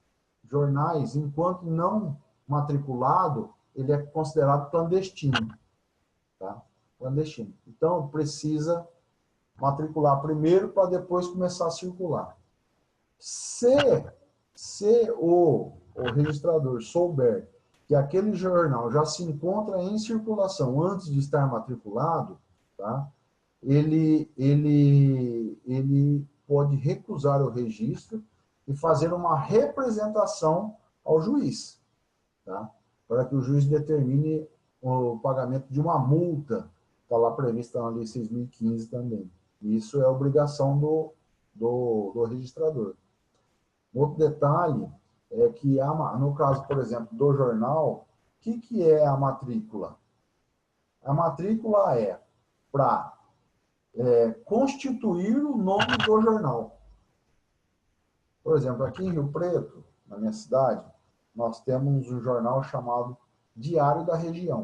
Speaker 2: Jornais, enquanto não matriculado, ele é considerado clandestino. Tá? Clandestino. Então, precisa matricular primeiro para depois começar a circular. Se o registrador souber que aquele jornal já se encontra em circulação antes de estar matriculado, tá? ele pode recusar o registro e fazer uma representação ao juiz, tá? Para que o juiz determine o pagamento de uma multa, está lá prevista na Lei 6.015 também. Isso é obrigação do registrador. Outro detalhe é que, no caso, por exemplo, do jornal, o que é a matrícula? A matrícula é para constituir o nome do jornal. Por exemplo, aqui em Rio Preto, na minha cidade, nós temos um jornal chamado Diário da Região,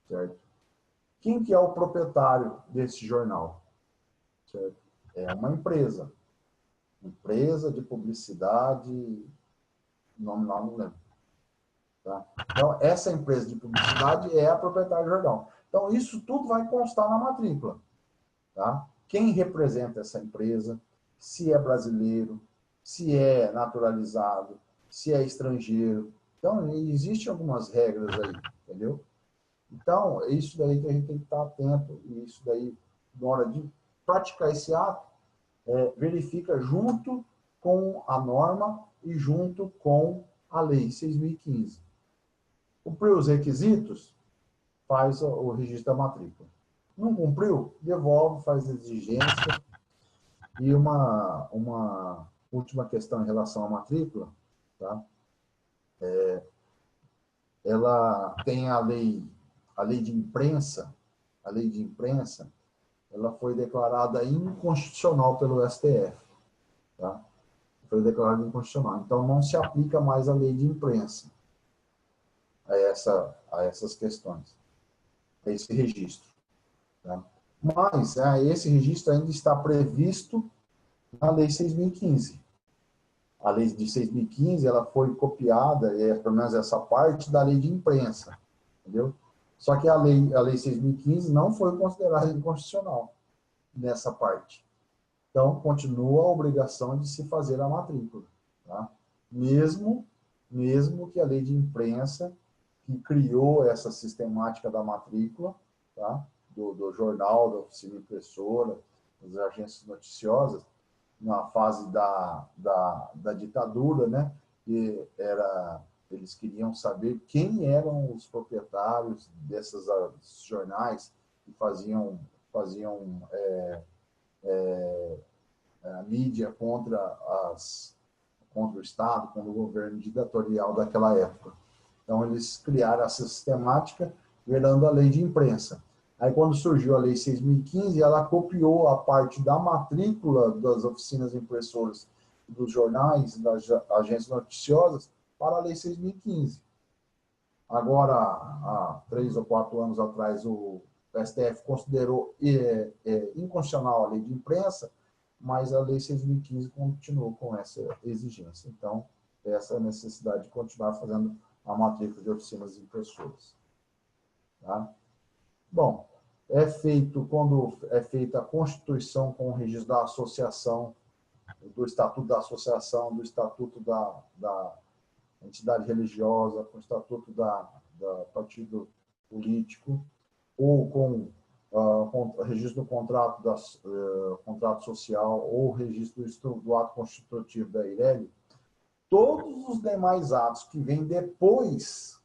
Speaker 2: certo? Quem que é o proprietário desse jornal? Certo? É uma empresa de publicidade, nome lá não lembro. Tá? Então, essa empresa de publicidade é a proprietária do jornal. Então, isso tudo vai constar na matrícula. Tá? Quem representa essa empresa, se é brasileiro, se é naturalizado, se é estrangeiro. Então, existem algumas regras aí, entendeu? Então, é isso daí que a gente tem que estar atento, e isso daí, na hora de praticar esse ato, verifica junto com a norma e junto com a lei 6.015. Cumpriu os requisitos, faz o registro da matrícula. Não cumpriu, devolve, faz exigência. E uma última questão em relação à matrícula, tá? Ela tem a lei de imprensa. A lei de imprensa, ela foi declarada inconstitucional pelo STF, tá? Foi declarada inconstitucional. Então, não se aplica mais a lei de imprensa a essas questões, a esse registro. Tá? Mas esse registro ainda está previsto na Lei 6.015. A Lei de 6.015 ela foi copiada, pelo menos essa parte, da Lei de Imprensa. Entendeu? Só que a lei 6.015 não foi considerada inconstitucional nessa parte. Então, continua a obrigação de se fazer a matrícula. Tá? Mesmo que a Lei de Imprensa, que criou essa sistemática da matrícula, tá? do jornal, da oficina impressora, das agências noticiosas, na fase da ditadura, né? Que eles queriam saber quem eram os proprietários desses jornais que faziam a mídia contra o Estado, contra o governo ditatorial daquela época. Então, eles criaram essa sistemática, gerando a lei de imprensa. Aí, quando surgiu a Lei 6.015, ela copiou a parte da matrícula das oficinas impressoras dos jornais, das agências noticiosas, para a Lei 6.015. Agora, há 3 ou 4 anos atrás, o STF considerou inconstitucional a Lei de Imprensa, mas a Lei 6.015 continuou com essa exigência. Então, essa é a necessidade de continuar fazendo a matrícula de oficinas impressoras. Tá? Bom, quando é feita a constituição com o registro da associação, do estatuto da associação, do estatuto da entidade religiosa, com o estatuto da partido político, ou com o registro do contrato, contrato social, ou o registro do ato constitutivo da IRELI, todos os demais atos que vêm depois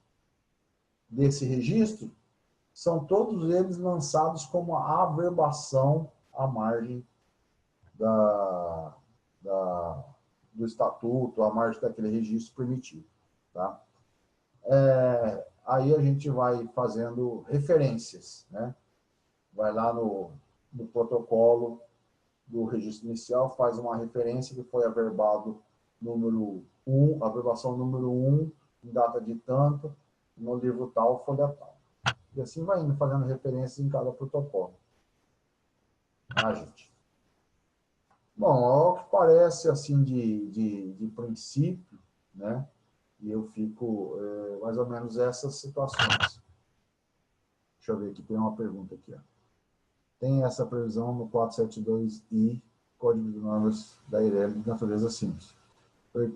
Speaker 2: desse registro, são todos eles lançados como averbação à margem do estatuto, à margem daquele registro primitivo. Tá? Aí a gente vai fazendo referências, né? Vai lá no protocolo do registro inicial, faz uma referência que foi averbado número 1, averbação número 1, em data de tanto, no livro tal, folha tal. E assim vai indo, fazendo referências em cada protocolo. Gente. Bom, ao que parece, assim, de princípio, né? E eu fico mais ou menos essas situações. Deixa eu ver aqui, tem uma pergunta aqui. Ó. Tem essa previsão no 472I, Código de Normas da IRELI, de natureza simples.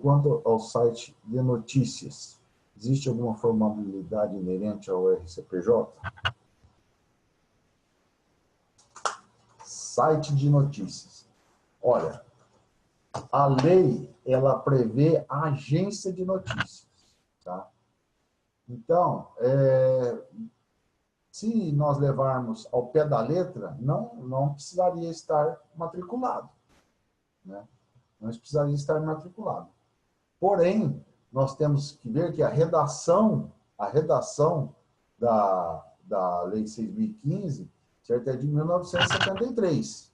Speaker 2: Quanto ao site de notícias, existe alguma formabilidade inerente ao RCPJ? site de notícias. Olha, a lei, ela prevê a agência de notícias, tá? Então, se nós levarmos ao pé da letra, não precisaria estar matriculado, né? Não precisaria estar matriculado. Porém, nós temos que ver que a redação da Lei 6.015, certo, é de 1973,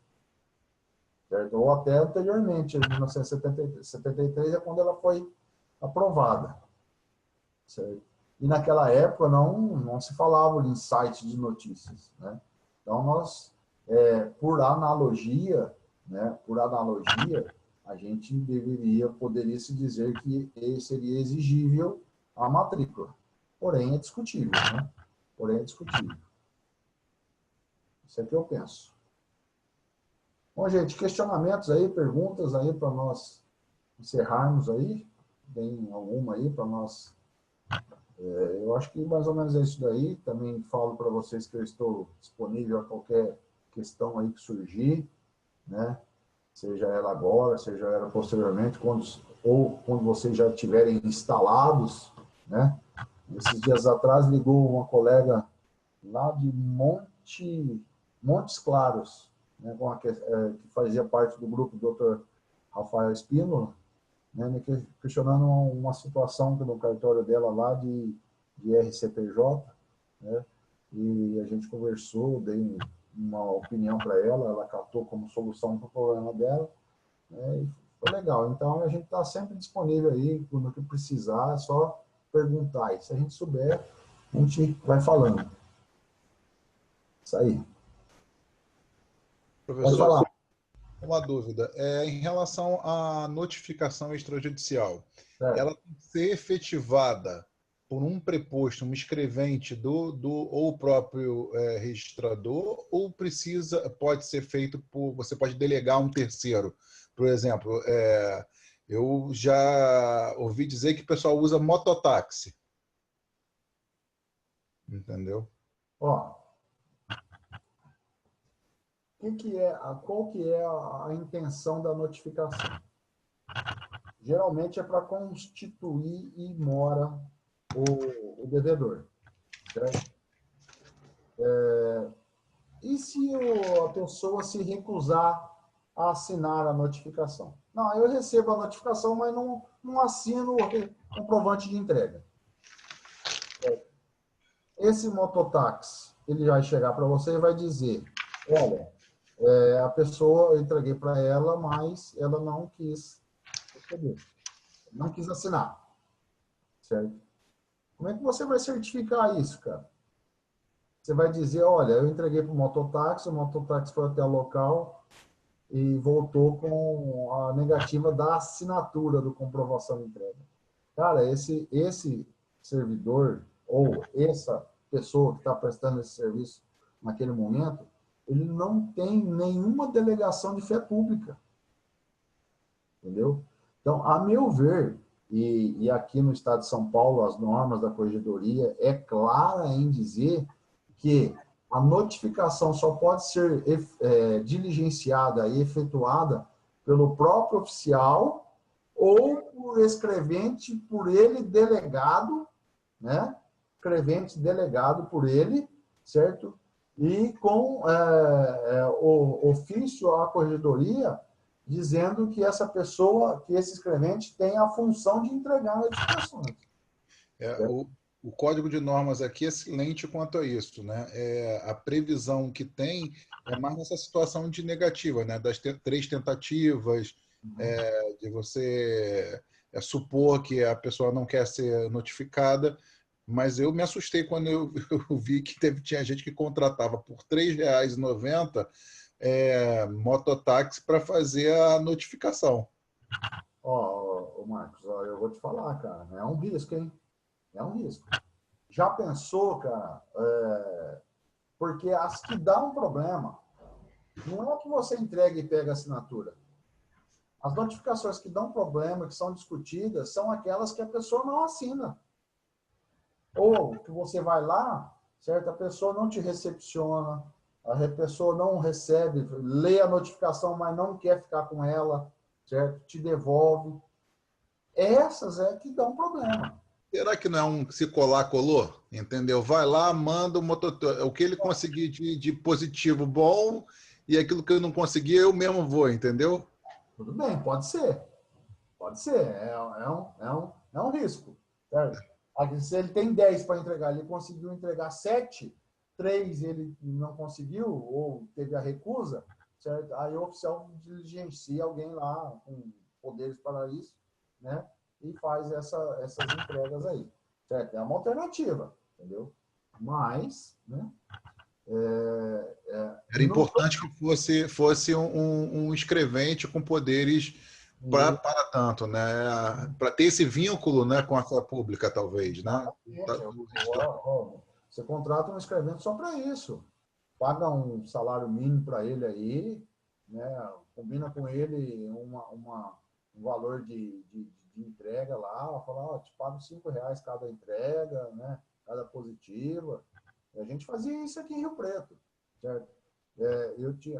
Speaker 2: certo? Ou até anteriormente, em 1973 é quando ela foi aprovada, certo? E naquela época não se falava em site de notícias, né? Então, nós, por analogia, né, a gente poderia se dizer que seria exigível a matrícula. Porém, é discutível, né? Porém, é discutível. Isso é o que eu penso. Bom, gente, questionamentos aí, perguntas aí para nós encerrarmos aí? Tem alguma aí para nós? Eu acho que mais ou menos é isso daí. Também falo para vocês que eu estou disponível a qualquer questão aí que surgir, né? Seja ela agora, seja ela posteriormente, quando vocês já estiverem instalados, né? Esses dias atrás ligou uma colega lá de Montes Claros, né? Que fazia parte do grupo do Dr. Rafael Espínola, né? Me questionando uma situação no cartório dela lá de RCPJ, né? E a gente conversou, dei uma opinião para ela, ela catou como solução para o problema dela, né? E foi legal. Então, a gente está sempre disponível aí, quando que precisar, é só perguntar. E se a gente souber, a gente vai falando. Isso aí. Pode falar.
Speaker 4: Uma dúvida. Em relação à notificação extrajudicial, ela tem que ser efetivada por um preposto, um escrevente ou o próprio registrador, ou pode ser feito você pode delegar um terceiro? Por exemplo, eu já ouvi dizer que o pessoal usa mototáxi. Entendeu?
Speaker 2: Ó, qual que é a intenção da notificação? Geralmente é para constituir e mora o devedor, certo? E se a pessoa se recusar a assinar a notificação? Não, eu recebo a notificação, mas não assino o comprovante de entrega. Esse mototáxi, ele vai chegar para você e vai dizer, olha, a pessoa, eu entreguei para ela, mas ela não quis receber, não quis assinar, certo? Como é que você vai certificar isso, cara? Você vai dizer, olha, eu entreguei para o mototáxi foi até o local e voltou com a negativa da assinatura do comprovação de entrega. Cara, esse servidor ou essa pessoa que está prestando esse serviço naquele momento, ele não tem nenhuma delegação de fé pública. Entendeu? Então, a meu ver, e aqui no estado de São Paulo, as normas da corregedoria é clara em dizer que a notificação só pode ser diligenciada e efetuada pelo próprio oficial ou por escrevente por ele delegado, né? Escrevente delegado por ele, certo? E com o ofício à corregedoria dizendo que essa pessoa, que esse escrevente tem a função de entregar notificações.
Speaker 4: O Código de Normas aqui é silente quanto a isso, né? A previsão que tem é mais nessa situação de negativa, né? Das 3 tentativas, de você supor que a pessoa não quer ser notificada, mas eu me assustei quando eu vi que tinha gente que contratava por R$ 3,90 mototáxi para fazer a notificação.
Speaker 2: Marcos, eu vou te falar, cara, é um risco, hein? É um risco. Já pensou, cara? Porque as que dá um problema, não é que você entrega e pega a assinatura. As notificações que dão problema, que são discutidas, são aquelas que a pessoa não assina. Ou que você vai lá, certo? A pessoa não te recepciona, a pessoa não recebe, lê a notificação, mas não quer ficar com ela, certo? Te devolve. Essas é que dão problema.
Speaker 4: Será que não é um se colar, colou? Entendeu? Vai lá, manda o mototáxi. O que ele conseguir de positivo bom e aquilo que eu não conseguir, eu mesmo vou, entendeu?
Speaker 2: Tudo bem, pode ser. Pode ser. É um risco. Certo? Se ele tem 10 para entregar, ele conseguiu entregar 7, 3 ele não conseguiu, ou teve a recusa, certo? Aí o oficial diligencia alguém lá com poderes para isso, né? E faz essas entregas aí, certo? É uma alternativa, entendeu? Mas, né?
Speaker 4: Era importante que fosse um escrevente com poderes para tanto, né? Para ter esse vínculo, né, com a fé pública, talvez, né?
Speaker 2: Você contrata um escrevente só para isso. Paga um salário mínimo para ele aí, né? Combina com ele um valor de entrega lá, fala, te pago R$5 cada entrega, né? Cada positiva. A gente fazia isso aqui em Rio Preto, certo?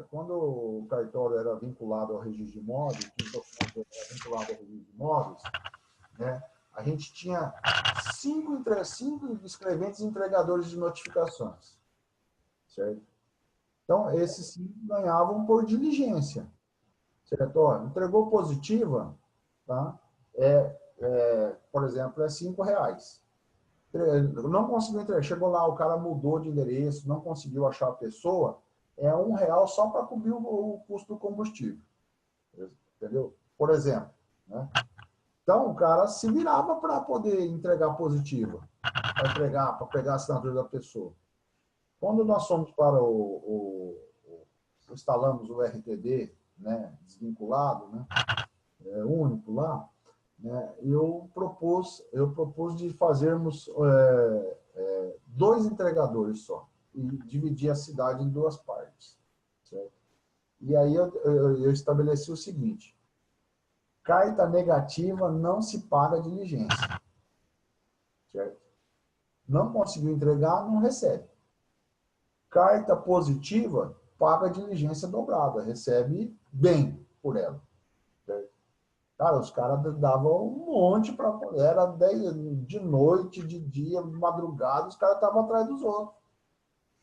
Speaker 2: Quando o cartório era vinculado ao registro de imóveis, que o documento era vinculado ao registro de imóveis, né? A gente tinha 5 escreventes entregadores de notificações, certo? Então, esses 5 ganhavam por diligência, certo? Ó, entregou positiva, tá? Por exemplo, é R$5. Não conseguiu entregar, chegou lá, o cara mudou de endereço, não conseguiu achar a pessoa, é R$1 só para cobrir o custo do combustível, entendeu? Por exemplo, né? Então, o cara se virava para poder entregar positiva, para pegar a assinatura da pessoa. Quando nós fomos para instalamos o RTD, né, desvinculado, né, único lá, né, eu propus de fazermos 2 entregadores só e dividir a cidade em 2 partes, certo? E aí eu estabeleci o seguinte: carta negativa não se paga diligência, certo? Não conseguiu entregar, não recebe. Carta positiva paga diligência dobrada, recebe bem por ela, certo? Cara, os caras davam um monte para... Era de noite, de dia, de madrugada, os caras estavam atrás dos outros.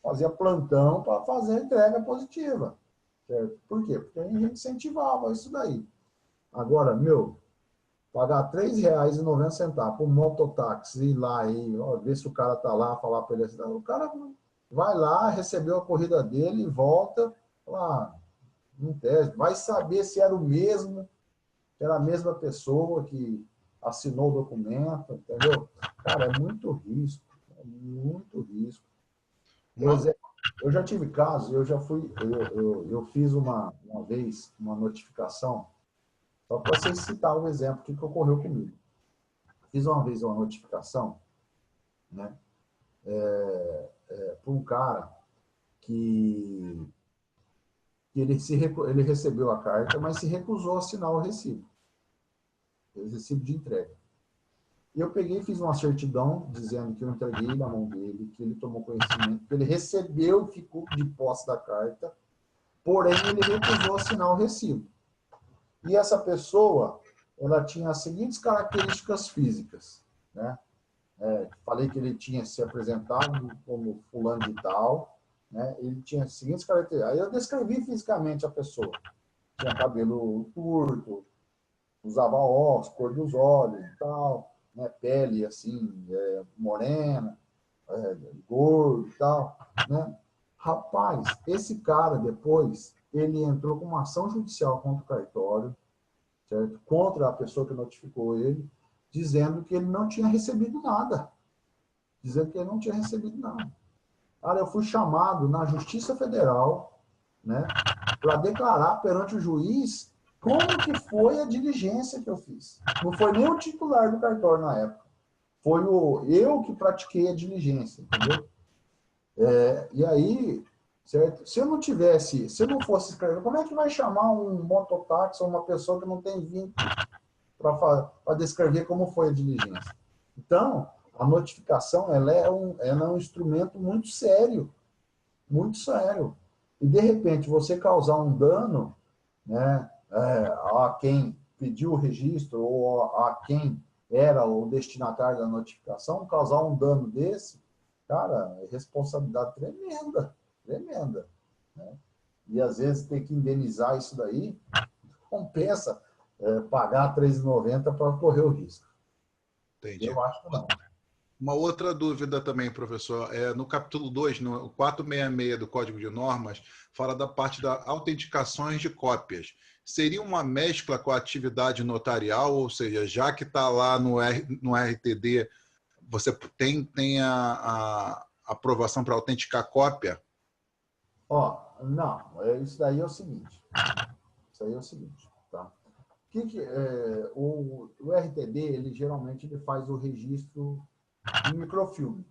Speaker 2: Fazia plantão para fazer a entrega positiva, certo? Por quê? Porque a gente incentivava isso daí. Agora, pagar R$3,90 para um mototáxi ir lá e ver se o cara tá lá, falar para ele, o cara vai lá, recebeu a corrida dele e volta, lá, não teste, vai saber se era o mesmo, se era a mesma pessoa que assinou o documento, entendeu? Cara, é muito risco, muito risco. Por exemplo, eu já tive casos, eu fiz uma vez uma notificação. Só para vocês citar um exemplo que ocorreu comigo. Fiz uma vez uma notificação, né, para um cara que ele recebeu a carta, mas se recusou a assinar o recibo de entrega. E eu peguei e fiz uma certidão dizendo que eu entreguei na mão dele, que ele tomou conhecimento, que ele recebeu e ficou de posse da carta, porém ele recusou assinar o recibo. E essa pessoa, ela tinha as seguintes características físicas, né? Falei que ele tinha se apresentado como fulano de tal, né? Ele tinha as seguintes características. Aí eu descrevi fisicamente a pessoa. Tinha cabelo curto, usava óculos, cor dos olhos e tal, né? Pele assim, morena, gordo e tal, né? Rapaz, esse cara depois, ele entrou com uma ação judicial contra o cartório, certo? Contra a pessoa que notificou ele, dizendo que ele não tinha recebido nada. Dizendo que ele não tinha recebido nada. Cara, eu fui chamado na Justiça Federal, né, para declarar perante o juiz como que foi a diligência que eu fiz. Não foi nem o titular do cartório na época. Foi eu que pratiquei a diligência, entendeu? E aí, certo? Se eu não fosse escrever, como é que vai chamar um mototáxi ou uma pessoa que não tem vínculo para descrever como foi a diligência? Então, a notificação ela é um instrumento muito sério, muito sério. e de repente você causar um dano, né, a quem pediu o registro ou a quem era o destinatário da notificação, causar um dano desse, cara, é responsabilidade tremenda, tremenda, né? E às vezes ter que indenizar isso daí, compensa pagar R$3,90 para correr o risco.
Speaker 4: Entendi.
Speaker 2: Eu acho que não.
Speaker 4: Uma outra dúvida também, professor. No capítulo 2, no 466 do Código de Normas, fala da parte da autenticações de cópias. Seria uma mescla com a atividade notarial, ou seja, já que está lá no RTD, você tem a aprovação para autenticar cópia?
Speaker 2: Ó, não, isso daí é o seguinte. Isso aí é o seguinte, tá? O RTD, ele geralmente ele faz o registro em microfilme.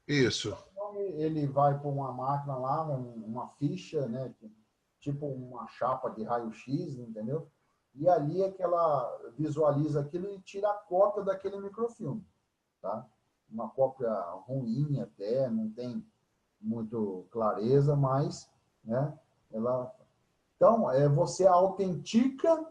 Speaker 4: Isso.
Speaker 2: Então, ele vai para uma máquina lá, uma ficha, né? Tipo uma chapa de raio-x, entendeu? E ali é que ela visualiza aquilo e tira a cópia daquele microfilme, tá? Uma cópia ruim até, não tem muito clareza, mas, né? Então, você autentica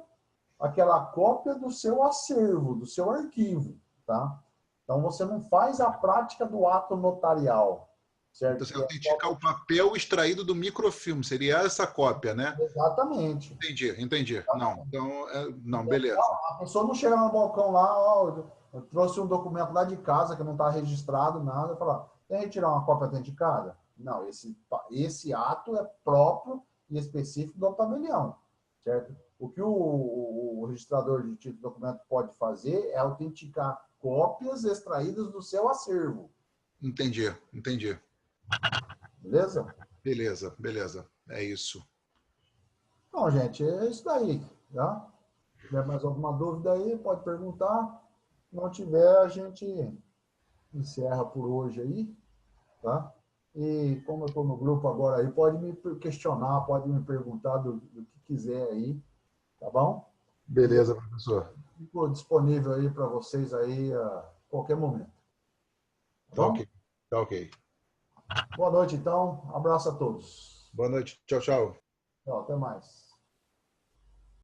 Speaker 2: aquela cópia do seu acervo, do seu arquivo, tá? Então, você não faz a prática do ato notarial, certo?
Speaker 4: Então, você autentica o papel extraído do microfilme. Seria essa cópia, né?
Speaker 2: Exatamente.
Speaker 4: Entendi. Não, então, não,
Speaker 2: Então,
Speaker 4: beleza.
Speaker 2: a pessoa não chega no balcão lá, ó, eu trouxe um documento lá de casa que não está registrado, nada, e fala, tem que retirar uma cópia autenticada? Não, esse ato é próprio e específico do tabelião, certo? O que o registrador de título de documento pode fazer é autenticar cópias extraídas do seu acervo.
Speaker 4: Entendi.
Speaker 2: Beleza?
Speaker 4: Beleza. É isso.
Speaker 2: Então, gente, é isso daí, tá? Se tiver mais alguma dúvida aí, pode perguntar. Se não tiver, a gente encerra por hoje aí, tá? E como eu estou no grupo agora aí, pode me questionar, pode me perguntar do que quiser aí, tá bom?
Speaker 4: Beleza, professor.
Speaker 2: Fico disponível aí para vocês aí a qualquer momento. Tá bom?
Speaker 4: Tá ok.
Speaker 2: Boa noite, então. Abraço a todos.
Speaker 4: Boa noite. Tchau.
Speaker 2: Tchau, até mais.